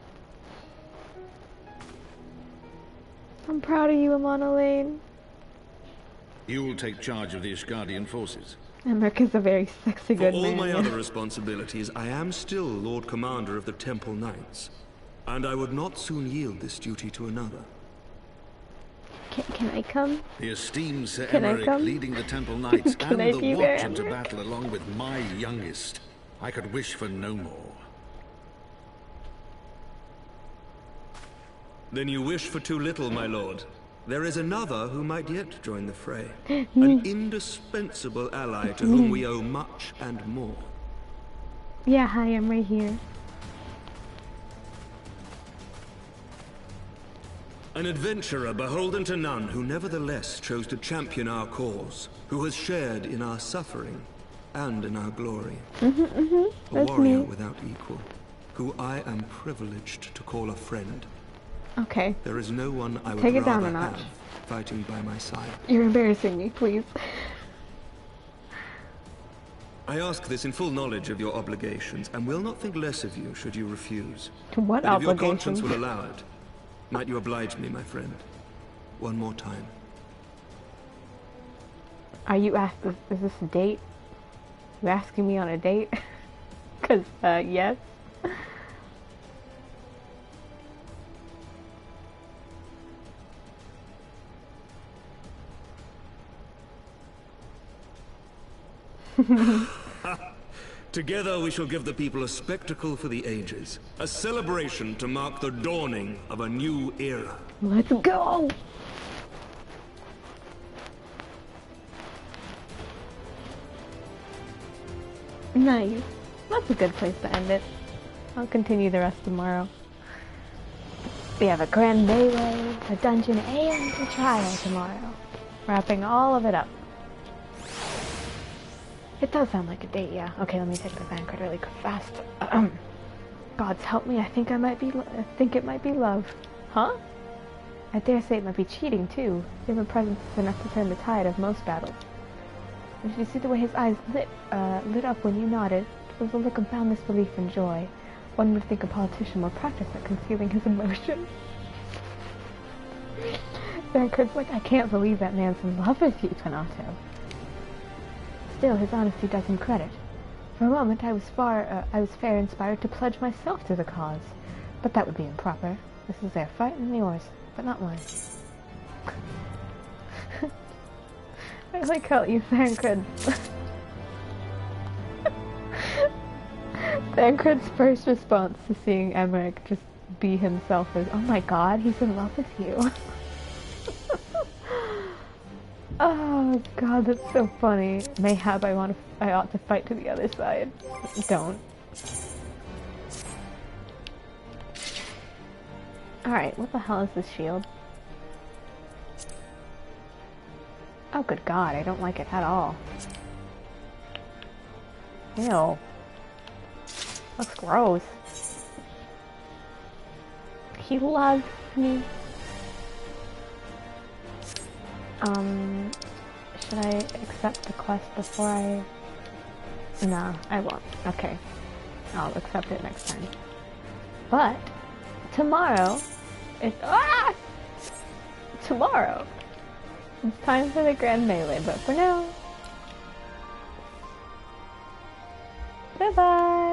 I'm proud of you, Amanalain. You will take charge of the Ishgardian forces. Emmerich is a very sexy good man. For all my other responsibilities, I am still Lord Commander of the Temple Knights, and I would not soon yield this duty to another. Can I come? The esteemed Sir Can I Emmerich come? leading the Temple Knights Can and I the be Watch there, into Emmerich? battle along with my youngest. I could wish for no more. Then you wish for too little, my lord. There is another who might yet join the fray. An indispensable ally to whom we owe much and more. Yeah, hi, I'm right here. An adventurer beholden to none, who nevertheless chose to champion our cause, who has shared in our suffering and in our glory. A That's warrior me. without equal, who I am privileged to call a friend. Okay. There is no one I would Take it down rather a notch. have fighting by my side. You're embarrassing me, please. I ask this in full knowledge of your obligations, and will not think less of you should you refuse. What But if your obligations? conscience will allow it, might you oblige me, my friend? One more time. Are you asking, is this a date? You asking me on a date? Cause, yes. Together we shall give the people a spectacle for the ages. A celebration to mark the dawning of a new era. Let's go! Nice. That's a good place to end it. I'll continue the rest tomorrow. We have a grand melee, a dungeon, and a trial tomorrow. Wrapping all of it up. It does sound like a date, yeah. Okay, let me take the banquet really fast. Gods help me, I think it might be love. Huh? I dare say it might be cheating, too. Human presence is enough to turn the tide of most battles. Did you see the way his eyes lit up when you nodded? It was a look of boundless belief and joy. One would think a politician more practiced at concealing his emotions. Bankard's like, I can't believe that man's in love with you, Panato. Still, his honesty does him credit. For a moment, I was fair inspired to pledge myself to the cause. But that would be improper. This is their fight and yours, but not mine. I like how you Thancred. Thancred's first response to seeing Emmerich just be himself as, oh my god, he's in love with you. Oh god, that's so funny. Mayhap I ought to fight to the other side. Don't. Alright, what the hell is this shield? Oh good god, I don't like it at all. Ew. Looks gross. He loves me. Should I accept the quest before I... Nah, I won't. Okay. I'll accept it next time. But, tomorrow, tomorrow, it's time for the Grand Melee, but for now, bye-bye!